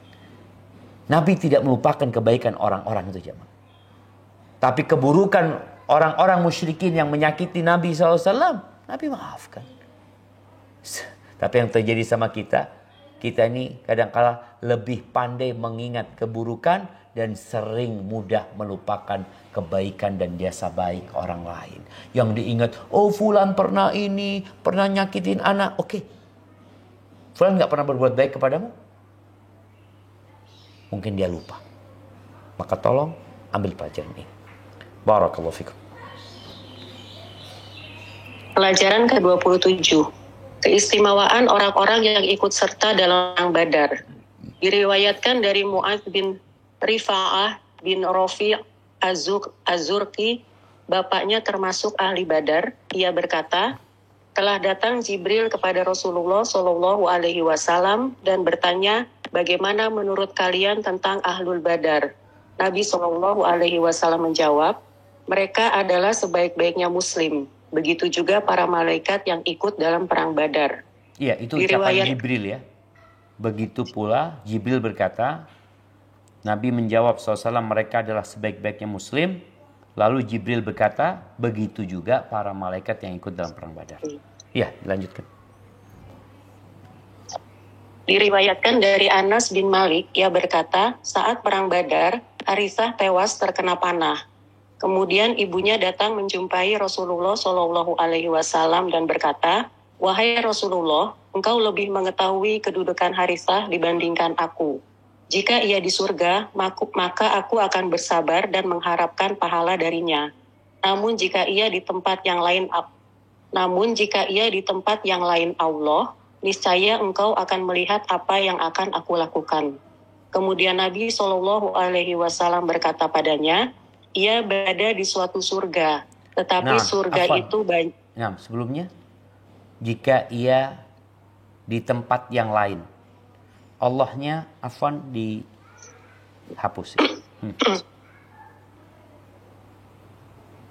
Nabi tidak melupakan kebaikan orang-orang itu jemaah. Tapi keburukan orang-orang musyrikin yang menyakiti Nabi SAW, Nabi maafkan. Tapi yang terjadi sama kita ini kadang-kala lebih pandai mengingat keburukan dan sering mudah melupakan kebaikan dan jasa baik orang lain. Yang diingat, oh fulan pernah ini, pernah nyakitin anak. Oke. Fulan gak pernah berbuat baik kepadamu? Mungkin dia lupa. Maka tolong ambil pelajaran ini. Barakallahu fikum. Pelajaran ke-27. Keistimewaan orang-orang yang ikut serta dalam perang Badar. Diriwayatkan dari Mu'adz bin Rifa'ah bin Rafi' Az-Zurqi, bapaknya termasuk ahli Badar. Ia berkata, telah datang Jibril kepada Rasulullah Shallallahu Alaihi Wasallam dan bertanya, bagaimana menurut kalian tentang Ahlul Badar? Nabi Shallallahu Alaihi Wasallam menjawab, mereka adalah sebaik-baiknya Muslim. Begitu juga para malaikat yang ikut dalam perang Badar. Iya, itu ucapan Jibril ya. Begitu pula Jibril berkata, Nabi menjawab SAW, mereka adalah sebaik-baiknya Muslim. Lalu Jibril berkata, begitu juga para malaikat yang ikut dalam perang Badar. Iya, dilanjutkan. Diriwayatkan dari Anas bin Malik, ia berkata, saat perang Badar, Harisah tewas terkena panah. Kemudian ibunya datang menjumpai Rasulullah Shallallahu Alaihi Wasallam dan berkata, wahai Rasulullah, engkau lebih mengetahui kedudukan Harisah dibandingkan aku. Jika ia di surga, maka aku akan bersabar dan mengharapkan pahala darinya. Namun jika ia di tempat yang lain Allah, niscaya engkau akan melihat apa yang akan aku lakukan. Kemudian Nabi Shallallahu Alaihi Wasallam berkata padanya, ia berada di suatu surga, tetapi surga itu banyak. Nah, sebelumnya, jika ia di tempat yang lain, Allahnya afwan dihapus.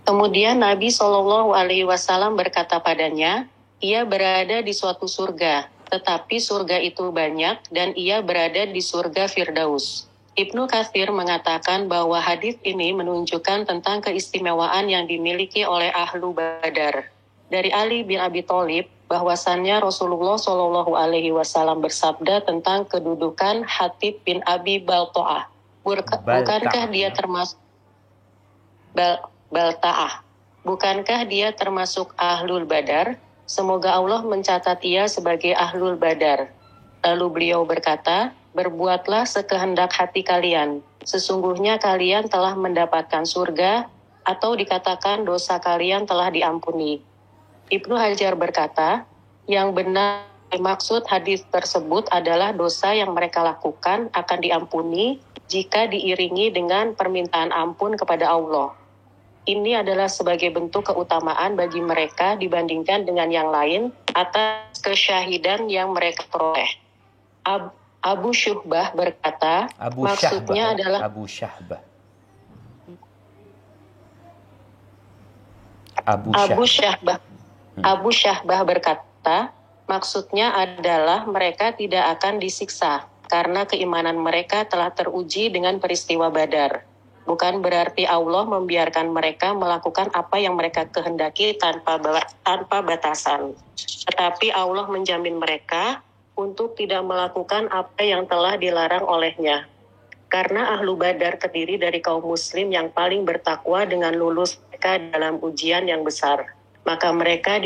Kemudian Nabi Shallallahu Alaihi Wasallam berkata padanya, ia berada di suatu surga, tetapi surga itu banyak dan ia berada di surga Firdaus. Ibnu Katsir mengatakan bahwa hadis ini menunjukkan tentang keistimewaan yang dimiliki oleh Ahlu Badar. Dari Ali bin Abi Thalib, bahwasannya Rasulullah Shallallahu Alaihi Wasallam bersabda tentang kedudukan Hatib bin Abi Balta'ah. Bukankah dia termasuk Balta'ah? Bukankah dia termasuk Ahlul Badar? Semoga Allah mencatat ia sebagai Ahlul Badar. Lalu beliau berkata, berbuatlah sekehendak hati kalian. Sesungguhnya kalian telah mendapatkan surga, atau dikatakan dosa kalian telah diampuni. Ibnu Hajar berkata, yang benar maksud hadis tersebut adalah dosa yang mereka lakukan akan diampuni jika diiringi dengan permintaan ampun kepada Allah. Ini adalah sebagai bentuk keutamaan bagi mereka dibandingkan dengan yang lain atas kesyahidan yang mereka peroleh. Abu Syuhbah berkata, maksudnya adalah Abu Syahbah berkata, maksudnya adalah mereka tidak akan disiksa karena keimanan mereka telah teruji dengan peristiwa Badar. Bukan berarti Allah membiarkan mereka melakukan apa yang mereka kehendaki tanpa batasan. Tetapi Allah menjamin mereka untuk tidak melakukan apa yang telah dilarang olehnya. Karena Ahlu Badar terdiri dari kaum muslim yang paling bertakwa dengan lulus mereka dalam ujian yang besar. Maka mereka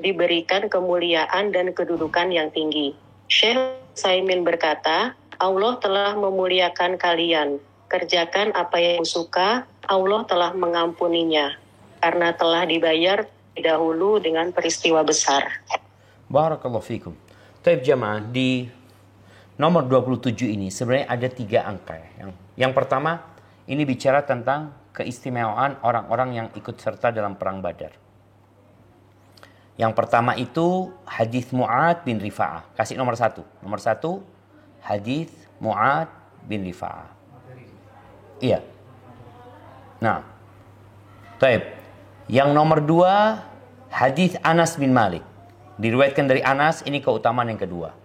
diberikan kemuliaan dan kedudukan yang tinggi. Syekh Saimin berkata, Allah telah memuliakan kalian. Kerjakan apa yang suka, Allah telah mengampuninya. Karena telah dibayar dahulu dengan peristiwa besar. Barakallahu fikum. Taib jamaah, di nomor 27 ini sebenarnya ada 3 angka. Yang pertama, ini bicara tentang keistimewaan orang-orang yang ikut serta dalam perang Badar. Yang pertama itu hadis Mu'ad bin Rifa'ah. Kasih nomor 1. Nomor 1, hadis Mu'ad bin Rifa'ah. Iya. Nah, taib. Yang nomor 2, hadis Anas bin Malik. Diriwayatkan dari Anas, ini keutamaan yang kedua.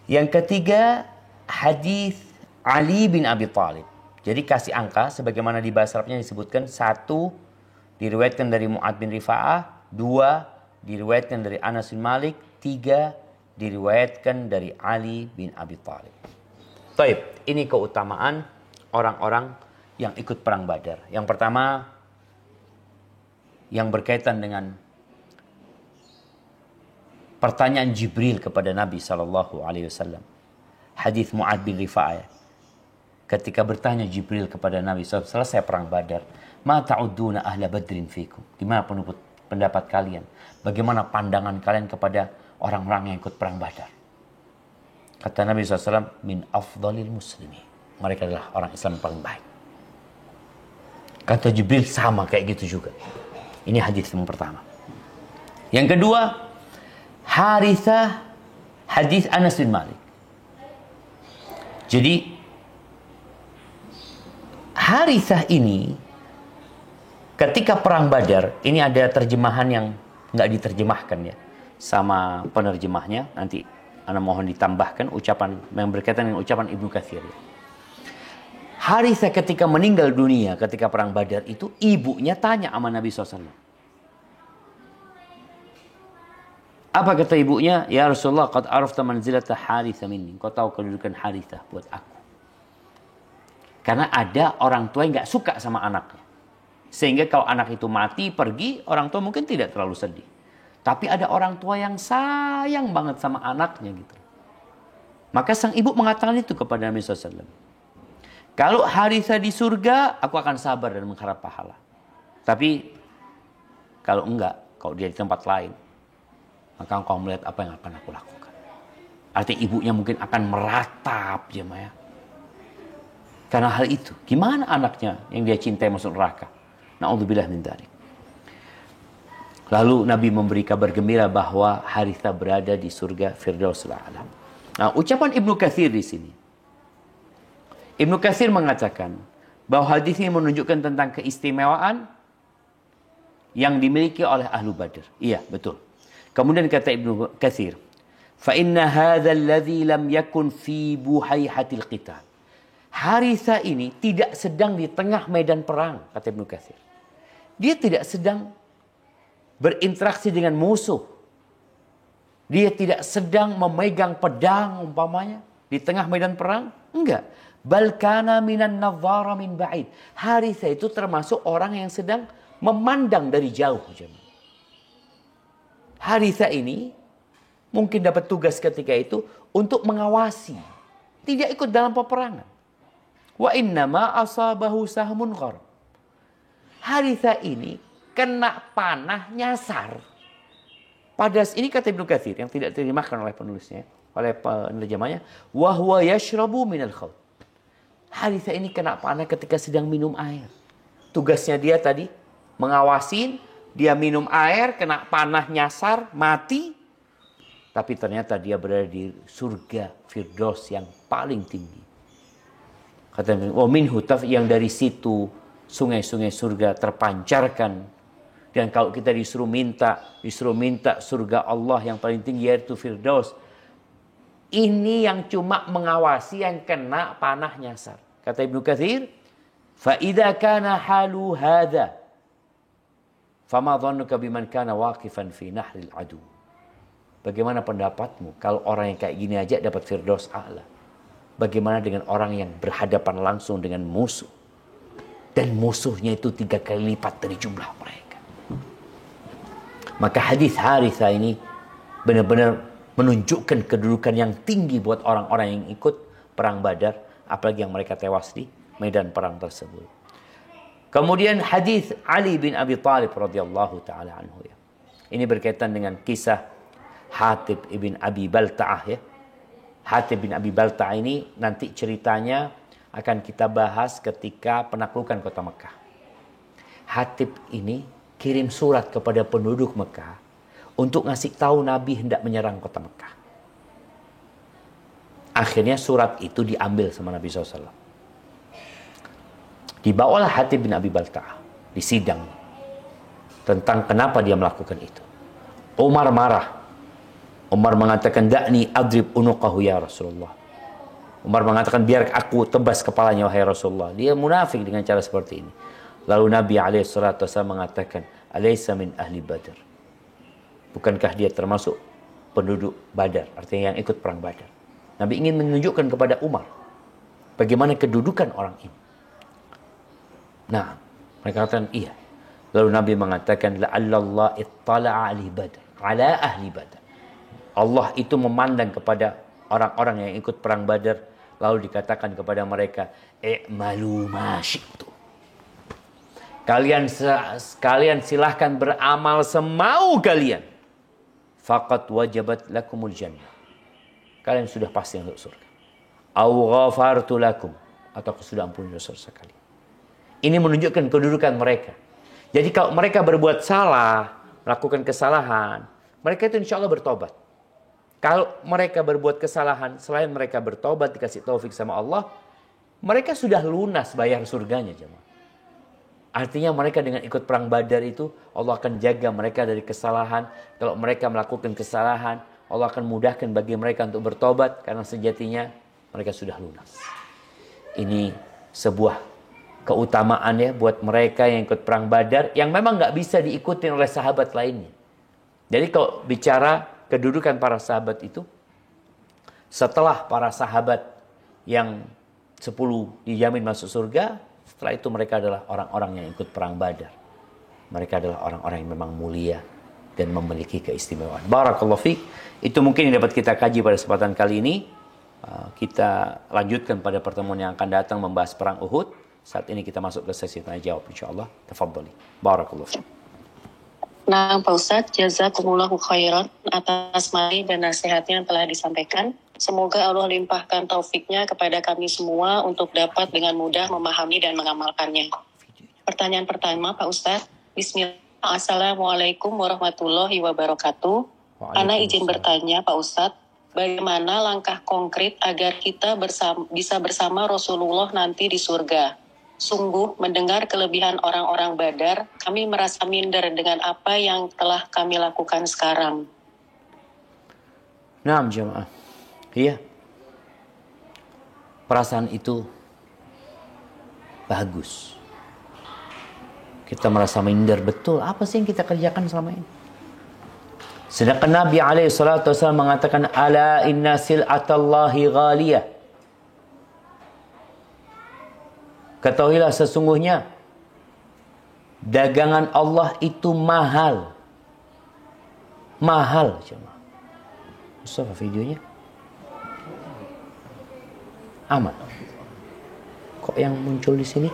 Yang ketiga, hadis Ali bin Abi Thalib. Jadi kasih angka, sebagaimana di bahasa Arabnya disebutkan, 1 diriwayatkan dari Mu'ad bin Rifa'ah, 2 diriwayatkan dari Anas bin Malik, 3 diriwayatkan dari Ali bin Abi Thalib. Taib, ini keutamaan orang-orang yang ikut perang Badar. Yang pertama, yang berkaitan dengan pertanyaan Jibril kepada Nabi SAW. Hadis Mu'ad bin Rifa'ah. Ketika bertanya Jibril kepada Nabi SAW, selesai perang Badar, ma ta'udduna ahla badrin fikum. Gimana pendapat kalian? Bagaimana pandangan kalian kepada orang-orang yang ikut perang Badar? Kata Nabi SAW, min afdalil muslimi. Mereka adalah orang Islam yang paling baik. Kata Jibril, sama kayak gitu juga. Ini hadis yang pertama. Yang kedua, Harithah, hadis Anas bin Malik. Jadi Harithah ini ketika perang Badar, ini ada terjemahan yang nggak diterjemahkan ya sama penerjemahnya. Nanti Anda mohon ditambahkan ucapan yang berkaitan dengan ucapan Ibnu Katsir. Harithah ketika meninggal dunia ketika perang Badar itu, ibunya tanya sama Nabi SAW. Apa kata ibunya? Ya Rasulullah, qad arafta manzilata Harithah minni. Kau tahu kedudukan Harithah buat aku. Karena ada orang tua yang gak suka sama anaknya. Sehingga kalau anak itu mati, pergi, orang tua mungkin tidak terlalu sedih. Tapi ada orang tua yang sayang banget sama anaknya gitu. Maka sang ibu mengatakan itu kepada Nabi SAW. Kalau Harithah di surga, aku akan sabar dan mengharap pahala. Tapi kalau enggak, kalau dia di tempat lain, maka engkau melihat apa yang akan aku lakukan. Artinya ibunya mungkin akan meratap jemaah. Karena hal itu, gimana anaknya yang dia cintai masuk neraka? Na'udzubillah min dzalik. Lalu Nabi memberi kabar gembira bahwa Harithah berada di surga Firdausul A'la. Nah, ucapan Ibnu Katsir di sini. Ibnu Katsir mengatakan bahwa hadis ini menunjukkan tentang keistimewaan yang dimiliki oleh Ahlu Badar. Iya, betul. Kemudian kata Ibnu Katsir, fa inna hadzal ladzi lam yakun fi buhaihatil qital. Harithah ini tidak sedang di tengah medan perang, kata Ibnu Katsir. Dia tidak sedang berinteraksi dengan musuh. Dia tidak sedang memegang pedang umpamanya di tengah medan perang. Enggak. Bal kana minan nadhara min ba'id. Harithah itu termasuk orang yang sedang memandang dari jauh. Harithah ini mungkin dapat tugas ketika itu untuk mengawasi. Tidak ikut dalam peperangan. Wa innama asabahu sahmun qar. Harithah ini kena panah nyasar. Pada ini kata Ibnu Katsir yang tidak diterjemahkan oleh penulisnya, oleh penerjemahnya, wa huwa yashrabu minal khawt. Harithah ini kena panah ketika sedang minum air. Tugasnya dia tadi mengawasin, dia minum air, kena panah nyasar, mati. Tapi ternyata dia berada di surga Firdaus yang paling tinggi. Kata oh minhu yang dari situ sungai-sungai surga terpancarkan. Dan kalau kita disuruh minta surga Allah yang paling tinggi yaitu Firdaus. Ini yang cuma mengawasi yang kena panah nyasar. Kata Ibnu Katsir, fa idza kana halu hadza fama dhannuka biman kana waqifan fi nahril adu. Bagaimana pendapatmu kalau orang yang kayak gini aja dapat firdaus a'la? Bagaimana dengan orang yang berhadapan langsung dengan musuh? Dan musuhnya itu 3 kali lipat dari jumlah mereka. Maka hadis Harithah ini benar-benar menunjukkan kedudukan yang tinggi buat orang-orang yang ikut perang Badar, apalagi yang mereka tewas di medan perang tersebut. Kemudian hadis Ali bin Abi Thalib radhiyallahu taala anhu ya. Ini berkaitan dengan kisah Hatib ibn Abi Balta'ah ya. Hatib bin Abi Balta'ah ini nanti ceritanya akan kita bahas ketika penaklukan kota Mekah. Hatib ini kirim surat kepada penduduk Mekah untuk ngasih tahu Nabi hendak menyerang kota Mekah. Akhirnya surat itu diambil sama Nabi SAW. Dibawalah Hatib bin Abi Balta'ah di sidang tentang kenapa dia melakukan itu. Umar marah. Umar mengatakan, da'ni adrib unuqahu ya Rasulullah. Umar mengatakan, biar aku tebas kepalanya wahai Rasulullah. Dia munafik dengan cara seperti ini. Lalu Nabi SAW mengatakan, alaysa min ahli Badar. Bukankah dia termasuk penduduk Badar, artinya yang ikut perang Badar. Nabi ingin menunjukkan kepada Umar bagaimana kedudukan orang ini. Nah, mereka katakan iya. Lalu Nabi mengatakan, la'allallah ittala'a ahli Badar, ala ahli Badar. Allah itu memandang kepada orang-orang yang ikut perang Badar. Lalu dikatakan kepada mereka, i'malu ma syi'tum. Kalian silahkan beramal semau kalian. Faqad wajabat lakumul jannah. Kalian sudah pasti untuk surga. Au ghafartu lakum. Atau sudah ampuni dosa kalian. Ini menunjukkan kedudukan mereka. Jadi kalau mereka berbuat salah, melakukan kesalahan, mereka itu insya Allah bertobat. Kalau mereka berbuat kesalahan, selain mereka bertobat, dikasih taufik sama Allah, mereka sudah lunas bayar surganya, jemaah. Artinya mereka dengan ikut perang Badar itu, Allah akan jaga mereka dari kesalahan. Kalau mereka melakukan kesalahan, Allah akan mudahkan bagi mereka untuk bertobat, karena sejatinya mereka sudah lunas. Ini sebuah keutamaan ya buat mereka yang ikut perang Badar, yang memang nggak bisa diikuti oleh sahabat lainnya. Jadi kalau bicara kedudukan para sahabat itu, setelah para sahabat yang 10 dijamin masuk surga, setelah itu mereka adalah orang-orang yang ikut perang Badar. Mereka adalah orang-orang yang memang mulia dan memiliki keistimewaan. Barakallahu fiik. Itu mungkin yang dapat kita kaji pada kesempatan kali ini. Kita lanjutkan pada pertemuan yang akan datang membahas perang Uhud. Saat ini kita masuk ke sesi tanya jawab insyaallah. Tafadhali. Barakallahu fiik. Nah, Pak Ustadz, jazakumullahu khairan atas materi dan nasihatnya yang telah disampaikan. Semoga Allah limpahkan taufiknya kepada kami semua untuk dapat dengan mudah memahami dan mengamalkannya. Pertanyaan pertama, Pak Ustadz. Bismillah. Assalamualaikum warahmatullahi wabarakatuh. Ana izin bertanya, Pak Ustadz. Bagaimana langkah konkret agar kita bisa bersama Rasulullah nanti di surga? Sungguh mendengar kelebihan orang-orang Badar, kami merasa minder dengan apa yang telah kami lakukan sekarang. Naam jemaah. Iya. Perasaan itu bagus. Kita merasa minder betul. Apa sih yang kita kerjakan selama ini? Sedangkan Nabi SAW mengatakan, ala inna sil'atallahi ghaliyah. Ketahuilah sesungguhnya dagangan Allah itu mahal. Mahal. Mustafa videonya. Aman. Kok yang muncul di sini?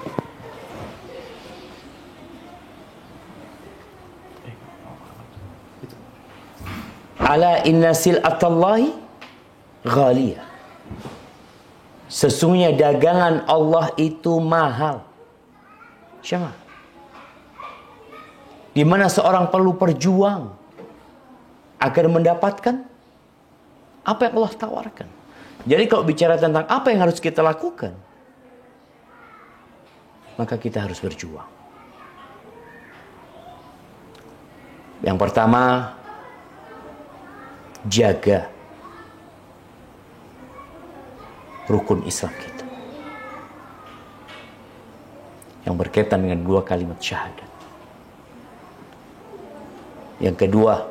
Ala inna sil'atallahi ghaliyah. Sesungguhnya dagangan Allah itu mahal. Syama. Di mana seorang perlu berjuang agar mendapatkan apa yang Allah tawarkan. Jadi kalau bicara tentang apa yang harus kita lakukan, maka kita harus berjuang. Yang pertama, jaga rukun Islam kita. yang berkaitan dengan 2 kalimat syahadat. Yang kedua,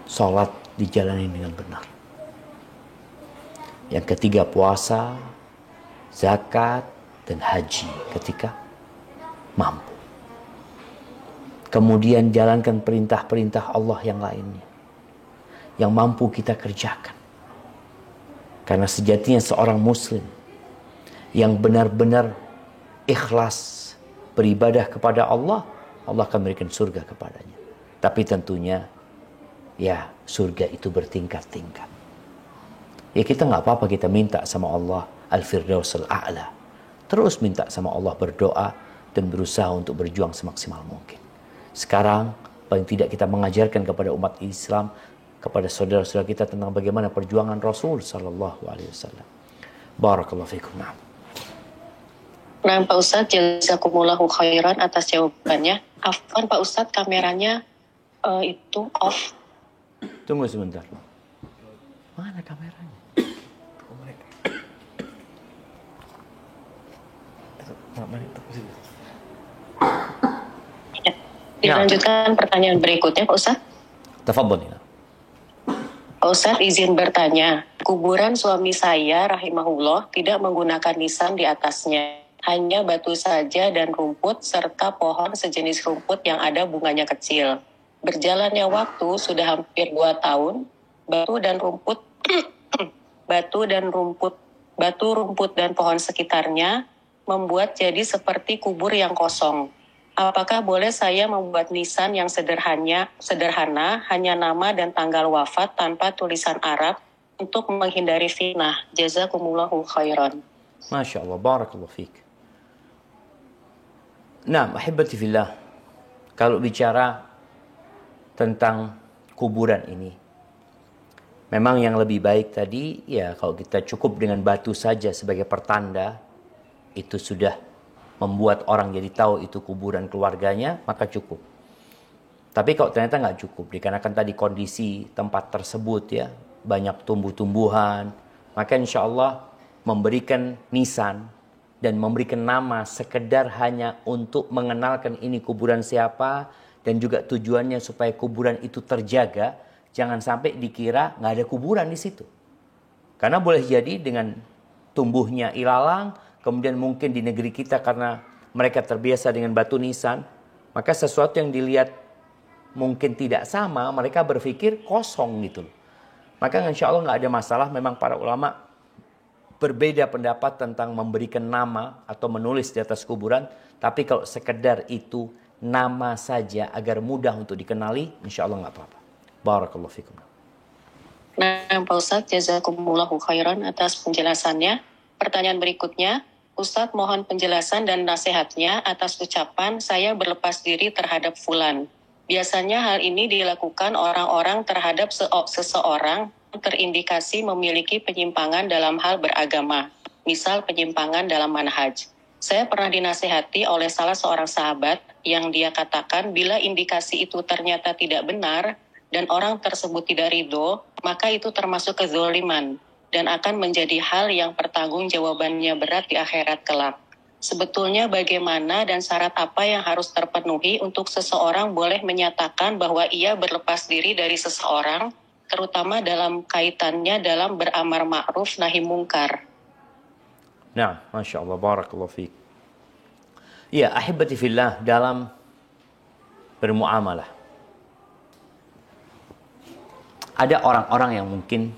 sholat dijalani dengan benar. Yang ketiga, puasa, zakat, dan haji ketika mampu. Kemudian jalankan perintah-perintah Allah yang lainnya, yang mampu kita kerjakan. Karena sejatinya seorang muslim yang benar-benar ikhlas beribadah kepada Allah, Allah akan memberikan surga kepadanya. Tapi tentunya, ya surga itu bertingkat-tingkat. Ya kita nggak apa-apa kita minta sama Allah Al-Firdausul A'la. Terus minta sama Allah, berdoa dan berusaha untuk berjuang semaksimal mungkin. Sekarang paling tidak kita mengajarkan kepada umat Islam, kepada saudara-saudara kita tentang bagaimana perjuangan Rasul sallallahu alaihi wasallam. Barakallahu fikum. Nah, Pak Ustadz, jazakumullahu khairan atas jawabannya. Afwan Pak Ustadz, kameranya itu off. Tunggu sebentar. Mana kameranya? Dilanjutkan pertanyaan berikutnya Pak Ustadz. Tafadhol ya. Pak Ustadz izin bertanya, kuburan suami saya rahimahullah tidak menggunakan nisan di atasnya. Hanya batu saja dan rumput serta pohon sejenis rumput yang ada bunganya kecil. Berjalannya waktu sudah hampir 2 tahun, batu rumput dan pohon sekitarnya membuat jadi seperti kubur yang kosong. Apakah boleh saya membuat nisan yang sederhana, hanya nama dan tanggal wafat tanpa tulisan Arab untuk menghindari fitnah? Jazakumullahu khairan. Masya Allah, barakallahu fiik. Nah, ahibati fillah, kalau bicara tentang kuburan ini, memang yang lebih baik tadi, ya kalau kita cukup dengan batu saja sebagai pertanda, itu sudah membuat orang jadi tahu itu kuburan keluarganya, maka cukup. Tapi kalau ternyata nggak cukup, dikarenakan tadi kondisi tempat tersebut ya, banyak tumbuh-tumbuhan, maka insya Allah memberikan nisan dan memberikan nama sekedar hanya untuk mengenalkan ini kuburan siapa, dan juga tujuannya supaya kuburan itu terjaga, jangan sampai dikira nggak ada kuburan di situ. Karena boleh jadi dengan tumbuhnya ilalang, kemudian mungkin di negeri kita karena mereka terbiasa dengan batu nisan, maka sesuatu yang dilihat mungkin tidak sama, mereka berpikir kosong gitu. Maka insya Allah nggak ada masalah, memang para ulama berbeda pendapat tentang memberikan nama atau menulis di atas kuburan, tapi kalau sekedar itu nama saja agar mudah untuk dikenali, insya Allah nggak apa-apa. Barakallahu fikum. Nah, Pak Ustadz, jazakumullahu khairan atas penjelasannya. Pertanyaan berikutnya, Ustadz mohon penjelasan dan nasihatnya atas ucapan saya berlepas diri terhadap fulan. Biasanya hal ini dilakukan orang-orang terhadap seseorang yang terindikasi memiliki penyimpangan dalam hal beragama, misal penyimpangan dalam manhaj. Saya pernah dinasihati oleh salah seorang sahabat yang dia katakan bila indikasi itu ternyata tidak benar dan orang tersebut tidak ridho, maka itu termasuk kezoliman dan akan menjadi hal yang pertanggungjawabannya berat di akhirat kelak. Sebetulnya bagaimana dan syarat apa yang harus terpenuhi untuk seseorang boleh menyatakan bahwa ia berlepas diri dari seseorang, terutama dalam kaitannya dalam beramar ma'ruf nahi mungkar. Nah, Masya Allah, barakallahu fiik. Ya, ahibati fillah, dalam bermuamalah, ada orang-orang yang mungkin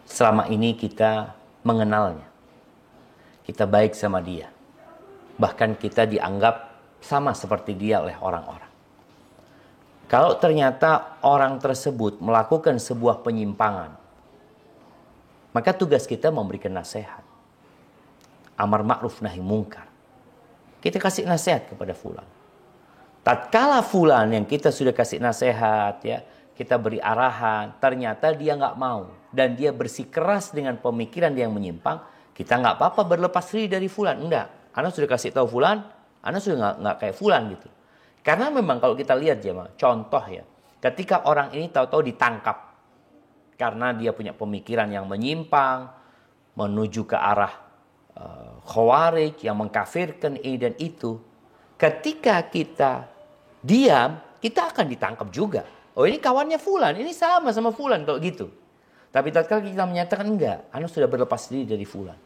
selama ini kita mengenalnya. Kita baik sama dia. Bahkan kita dianggap sama seperti dia oleh orang-orang. Kalau ternyata orang tersebut melakukan sebuah penyimpangan, maka tugas kita memberikan nasihat. Amar ma'ruf nahi mungkar. Kita kasih nasihat kepada fulan. Tatkala fulan yang kita sudah kasih nasihat, ya, kita beri arahan, ternyata dia nggak mau dan dia bersikeras dengan pemikiran dia yang menyimpang, kita nggak apa-apa berlepas diri dari fulan. Enggak, Anda sudah kasih tahu fulan, Anda sudah nggak kayak fulan gitu. Karena memang kalau kita lihat jemaah, contoh ya, ketika orang ini tahu-tahu ditangkap karena dia punya pemikiran yang menyimpang, menuju ke arah Khawarij yang mengkafirkan ini dan itu. Ketika kita diam, kita akan ditangkap juga. Oh, ini kawannya fulan, ini sama fulan kalau gitu. Tapi tatkala kita menyatakan enggak, Anda sudah berlepas diri dari fulan.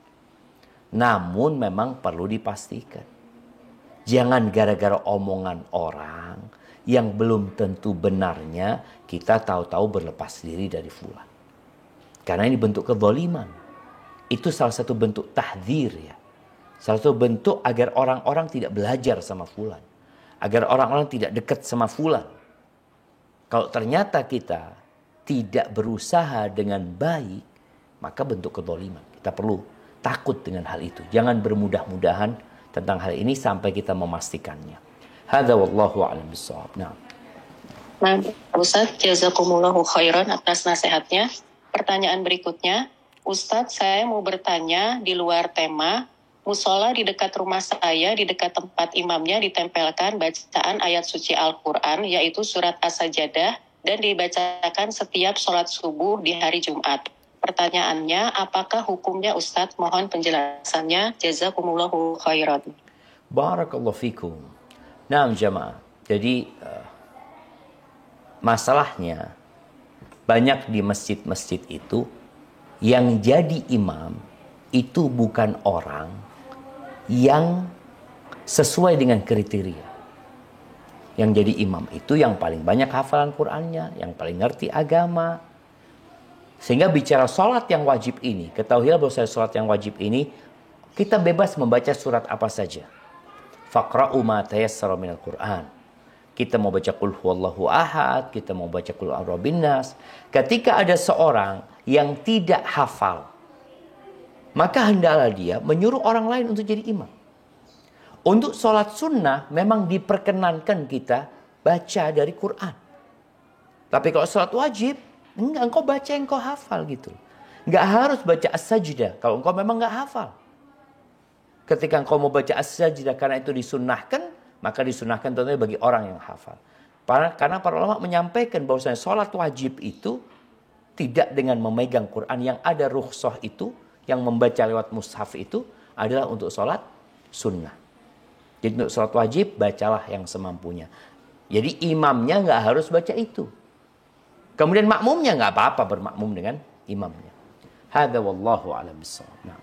Namun memang perlu dipastikan. Jangan gara-gara omongan orang yang belum tentu benarnya kita tahu-tahu berlepas diri dari fulan. Karena ini bentuk kezaliman. Itu salah satu bentuk tahdzir ya. Salah satu bentuk agar orang-orang tidak belajar sama fulan. Agar orang-orang tidak dekat sama fulan. Kalau ternyata kita tidak berusaha dengan baik, maka bentuk kezaliman. Kita perlu takut dengan hal itu. Jangan bermudah-mudahan tentang hal ini sampai kita memastikannya. Hadza wallahu a'lam bissawab. Nah, Ustaz, jazakumullahu khairan atas nasihatnya. Pertanyaan berikutnya, Ustaz, saya mau bertanya di luar tema. Musola di dekat rumah saya, di dekat tempat imamnya ditempelkan bacaan ayat suci Al-Quran, yaitu surat As-Sajdah, dan dibacakan setiap sholat subuh di hari Jumat. Pertanyaannya, apakah hukumnya Ustadz? Mohon penjelasannya. Jazakumullahu khairan. Barakallahu fikum. Nah, jamaah. Jadi, masalahnya, banyak di masjid-masjid itu, yang jadi imam, itu bukan orang yang sesuai dengan kriteria. Yang jadi imam itu yang paling banyak hafalan Qur'annya, yang paling ngerti agama. Sehingga bicara sholat yang wajib ini, ketahuilah bahwa sholat yang wajib ini, kita bebas membaca surat apa saja. Faqra'u ma tayassara minal Qur'an. Kita mau baca Qul huwallahu ahad, kita mau baca Qul a'udzu nas. Ketika ada seorang yang tidak hafal, maka hendaklah dia menyuruh orang lain untuk jadi imam. Untuk sholat sunnah memang diperkenankan kita baca dari Quran. Tapi kalau sholat wajib, enggak, engkau baca yang engkau hafal gitu. Enggak harus baca as-sajdah kalau engkau memang enggak hafal. Ketika engkau mau baca as-sajdah karena itu disunnahkan, maka disunnahkan tentunya bagi orang yang hafal. Karena para ulama menyampaikan bahwasanya sholat wajib itu tidak dengan memegang Quran, yang ada rukhsah itu, yang membaca lewat mushaf itu adalah untuk sholat sunnah. Jadi untuk sholat wajib, bacalah yang semampunya. Jadi imamnya nggak harus baca itu. Kemudian makmumnya nggak apa-apa bermakmum dengan imamnya. Hadza wallahu a'lam bissawab.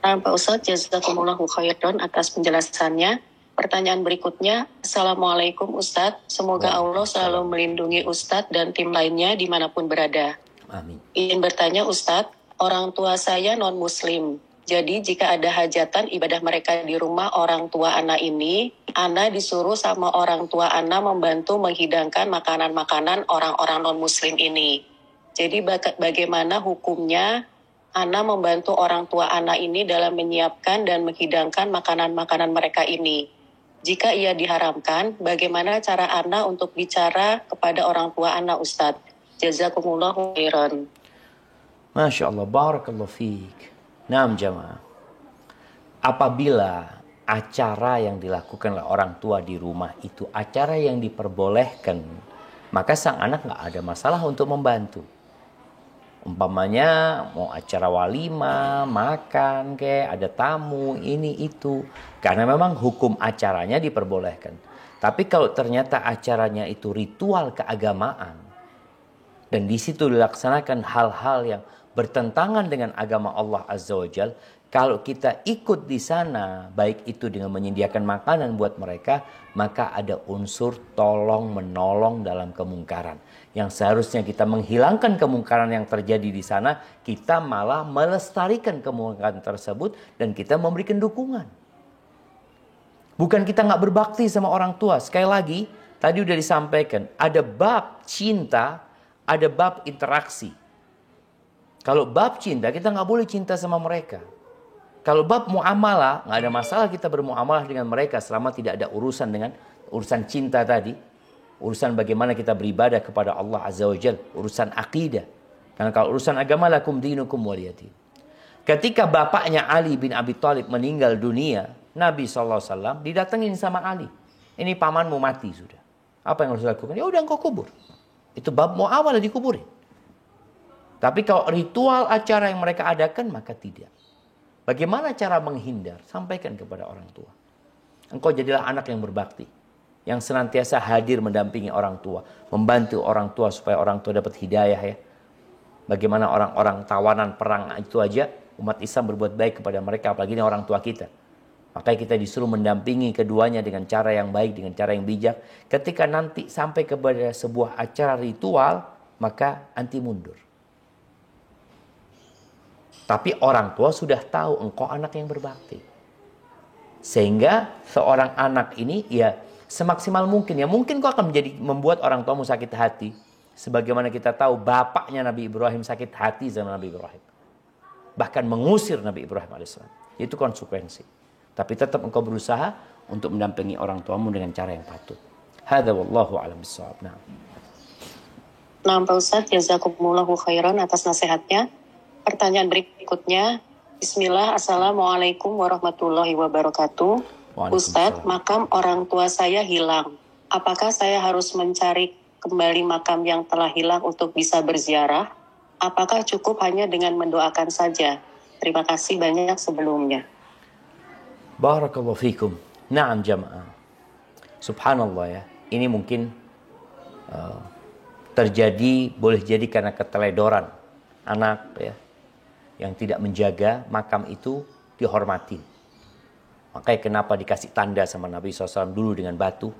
Pak Ustadz, jazakumullahu khairan atas penjelasannya. Pertanyaan berikutnya, Assalamualaikum Ustadz. Semoga Allah selalu melindungi Ustadz dan tim lainnya dimanapun berada. Amin. Ingin bertanya Ustadz, orang tua saya non-muslim. Jadi jika ada hajatan ibadah mereka di rumah orang tua Ana ini, Ana disuruh sama orang tua Ana membantu menghidangkan makanan-makanan orang-orang non-muslim ini. Jadi bagaimana hukumnya Ana membantu orang tua Ana ini dalam menyiapkan dan menghidangkan makanan-makanan mereka ini? Jika ia diharamkan, bagaimana cara Ana untuk bicara kepada orang tua Ana, Ustadz? Jazakumullahu khairan. Masya Allah, barakallahu fiik. Naam jamaah. Apabila acara yang dilakukan oleh orang tua di rumah itu acara yang diperbolehkan, maka sang anak nggak ada masalah untuk membantu. Umpamanya mau acara walimah, makan kayak ada tamu, ini itu. Karena memang hukum acaranya diperbolehkan. Tapi kalau ternyata acaranya itu ritual keagamaan, dan di situ dilaksanakan hal-hal yang bertentangan dengan agama Allah Azza wa Jal, kalau kita ikut di sana, baik itu dengan menyediakan makanan buat mereka, maka ada unsur tolong-menolong dalam kemungkaran. Yang seharusnya kita menghilangkan kemungkaran yang terjadi di sana, kita malah melestarikan kemungkaran tersebut dan kita memberikan dukungan. Bukan kita nggak berbakti sama orang tua. Sekali lagi, tadi udah disampaikan, ada bab cinta, ada bab interaksi. Kalau bab cinta, kita nggak boleh cinta sama mereka. Kalau bab muamalah, nggak ada masalah kita bermuamalah dengan mereka selama tidak ada urusan dengan urusan cinta tadi. Urusan bagaimana kita beribadah kepada Allah Azza wa Jalla. Urusan akidah. Karena kalau urusan agama, lakum dinukum waliyadin. Ketika bapaknya Ali bin Abi Thalib meninggal dunia, Nabi SAW didatengin sama Ali. Ini pamanmu mati sudah. Apa yang harus dilakukan? Ya udah engkau kubur. Itu bab muamalah dikuburin. Tapi kalau ritual acara yang mereka adakan, maka tidak. Bagaimana cara menghindar? Sampaikan kepada orang tua. Engkau jadilah anak yang berbakti, yang senantiasa hadir mendampingi orang tua, membantu orang tua supaya orang tua dapat hidayah ya. Bagaimana orang-orang tawanan perang itu aja, umat Islam berbuat baik kepada mereka, apalagi ini orang tua kita. Makanya kita disuruh mendampingi keduanya dengan cara yang baik, dengan cara yang bijak. Ketika nanti sampai kepada sebuah acara ritual, maka anti mundur. Tapi orang tua sudah tahu engkau anak yang berbakti. Sehingga seorang anak ini ya semaksimal mungkin. Ya mungkin kau akan membuat orang tuamu sakit hati. Sebagaimana kita tahu bapaknya Nabi Ibrahim sakit hati sama Nabi Ibrahim. Bahkan mengusir Nabi Ibrahim AS. Itu konsekuensi. Tapi tetap engkau berusaha untuk mendampingi orang tuamu dengan cara yang patut. Hadza wallahu a'lam bissawab. Nah, Pak Ustadz, jazakumullahu khairan atas nasihatnya. Pertanyaan berikutnya, Bismillah, Assalamualaikum warahmatullahi wabarakatuh. Ustadz, makam orang tua saya hilang. Apakah saya harus mencari kembali makam yang telah hilang untuk bisa berziarah? Apakah cukup hanya dengan mendoakan saja? Terima kasih banyak sebelumnya. Barakallahu fikum. Naam jamaah. Subhanallah ya. Ini mungkin terjadi, boleh jadi karena keteledoran anak ya, yang tidak menjaga makam itu dihormatin. Makanya kenapa dikasih tanda sama Nabi SAW dulu dengan batu.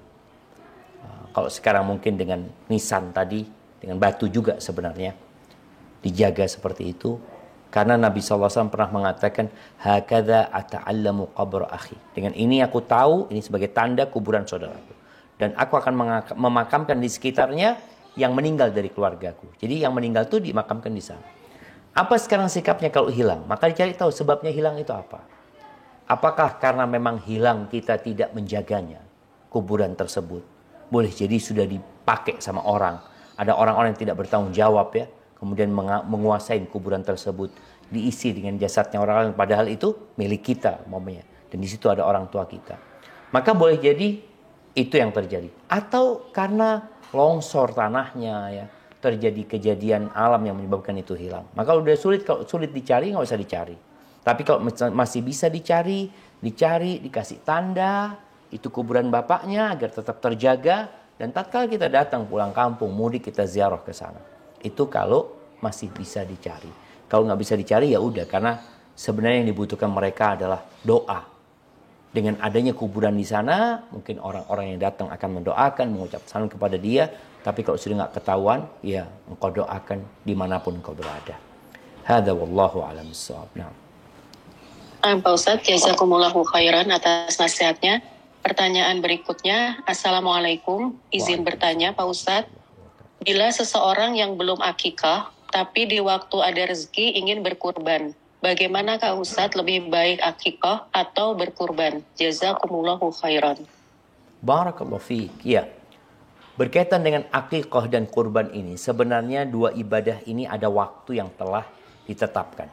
Kalau sekarang mungkin dengan nisan tadi, dengan batu juga sebenarnya. Dijaga seperti itu. Karena Nabi SAW pernah mengatakan, Hakadha ata'allamu qabr akhi. Dengan ini aku tahu, ini sebagai tanda kuburan saudaraku. Dan aku akan memakamkan di sekitarnya yang meninggal dari keluargaku. Jadi yang meninggal itu dimakamkan di sana. Apa sekarang sikapnya kalau hilang? Maka dicari tahu sebabnya hilang itu apa. Apakah karena memang hilang kita tidak menjaganya kuburan tersebut? Boleh jadi sudah dipakai sama orang. Ada orang-orang yang tidak bertanggung jawab ya. Kemudian menguasai kuburan tersebut. Diisi dengan jasadnya orang lain. Padahal itu milik kita umpamanya. Dan di situ ada orang tua kita. Maka boleh jadi itu yang terjadi. Atau karena longsor tanahnya ya. Terjadi kejadian alam yang menyebabkan itu hilang. Maka kalau sulit dicari, nggak usah dicari. Tapi kalau masih bisa dicari, dikasih tanda, itu kuburan bapaknya agar tetap terjaga. Dan tatkala kita datang pulang kampung, mudik kita ziarah ke sana. Itu kalau masih bisa dicari. Kalau nggak bisa dicari ya udah, karena sebenarnya yang dibutuhkan mereka adalah doa. Dengan adanya kuburan di sana, mungkin orang-orang yang datang akan mendoakan, mengucap salam kepada dia. Tapi kalau sudah nggak ketahuan, ya engkau doakan dimanapun engkau berada. Hadza wallahu a'lam bissawab. Pak Ustadz, jazakumullahu khairan atas nasihatnya. Pertanyaan berikutnya, Assalamualaikum. Izin bertanya Pak Ustadz, bila seseorang yang belum akikah, tapi di waktu ada rezeki ingin berkurban, bagaimana Kak Ustadz lebih baik akikah atau berkurban? Jazakumullahu khairan. Barakallahu fiik. Ya. Berkaitan dengan akikah dan kurban ini, sebenarnya dua ibadah ini ada waktu yang telah ditetapkan.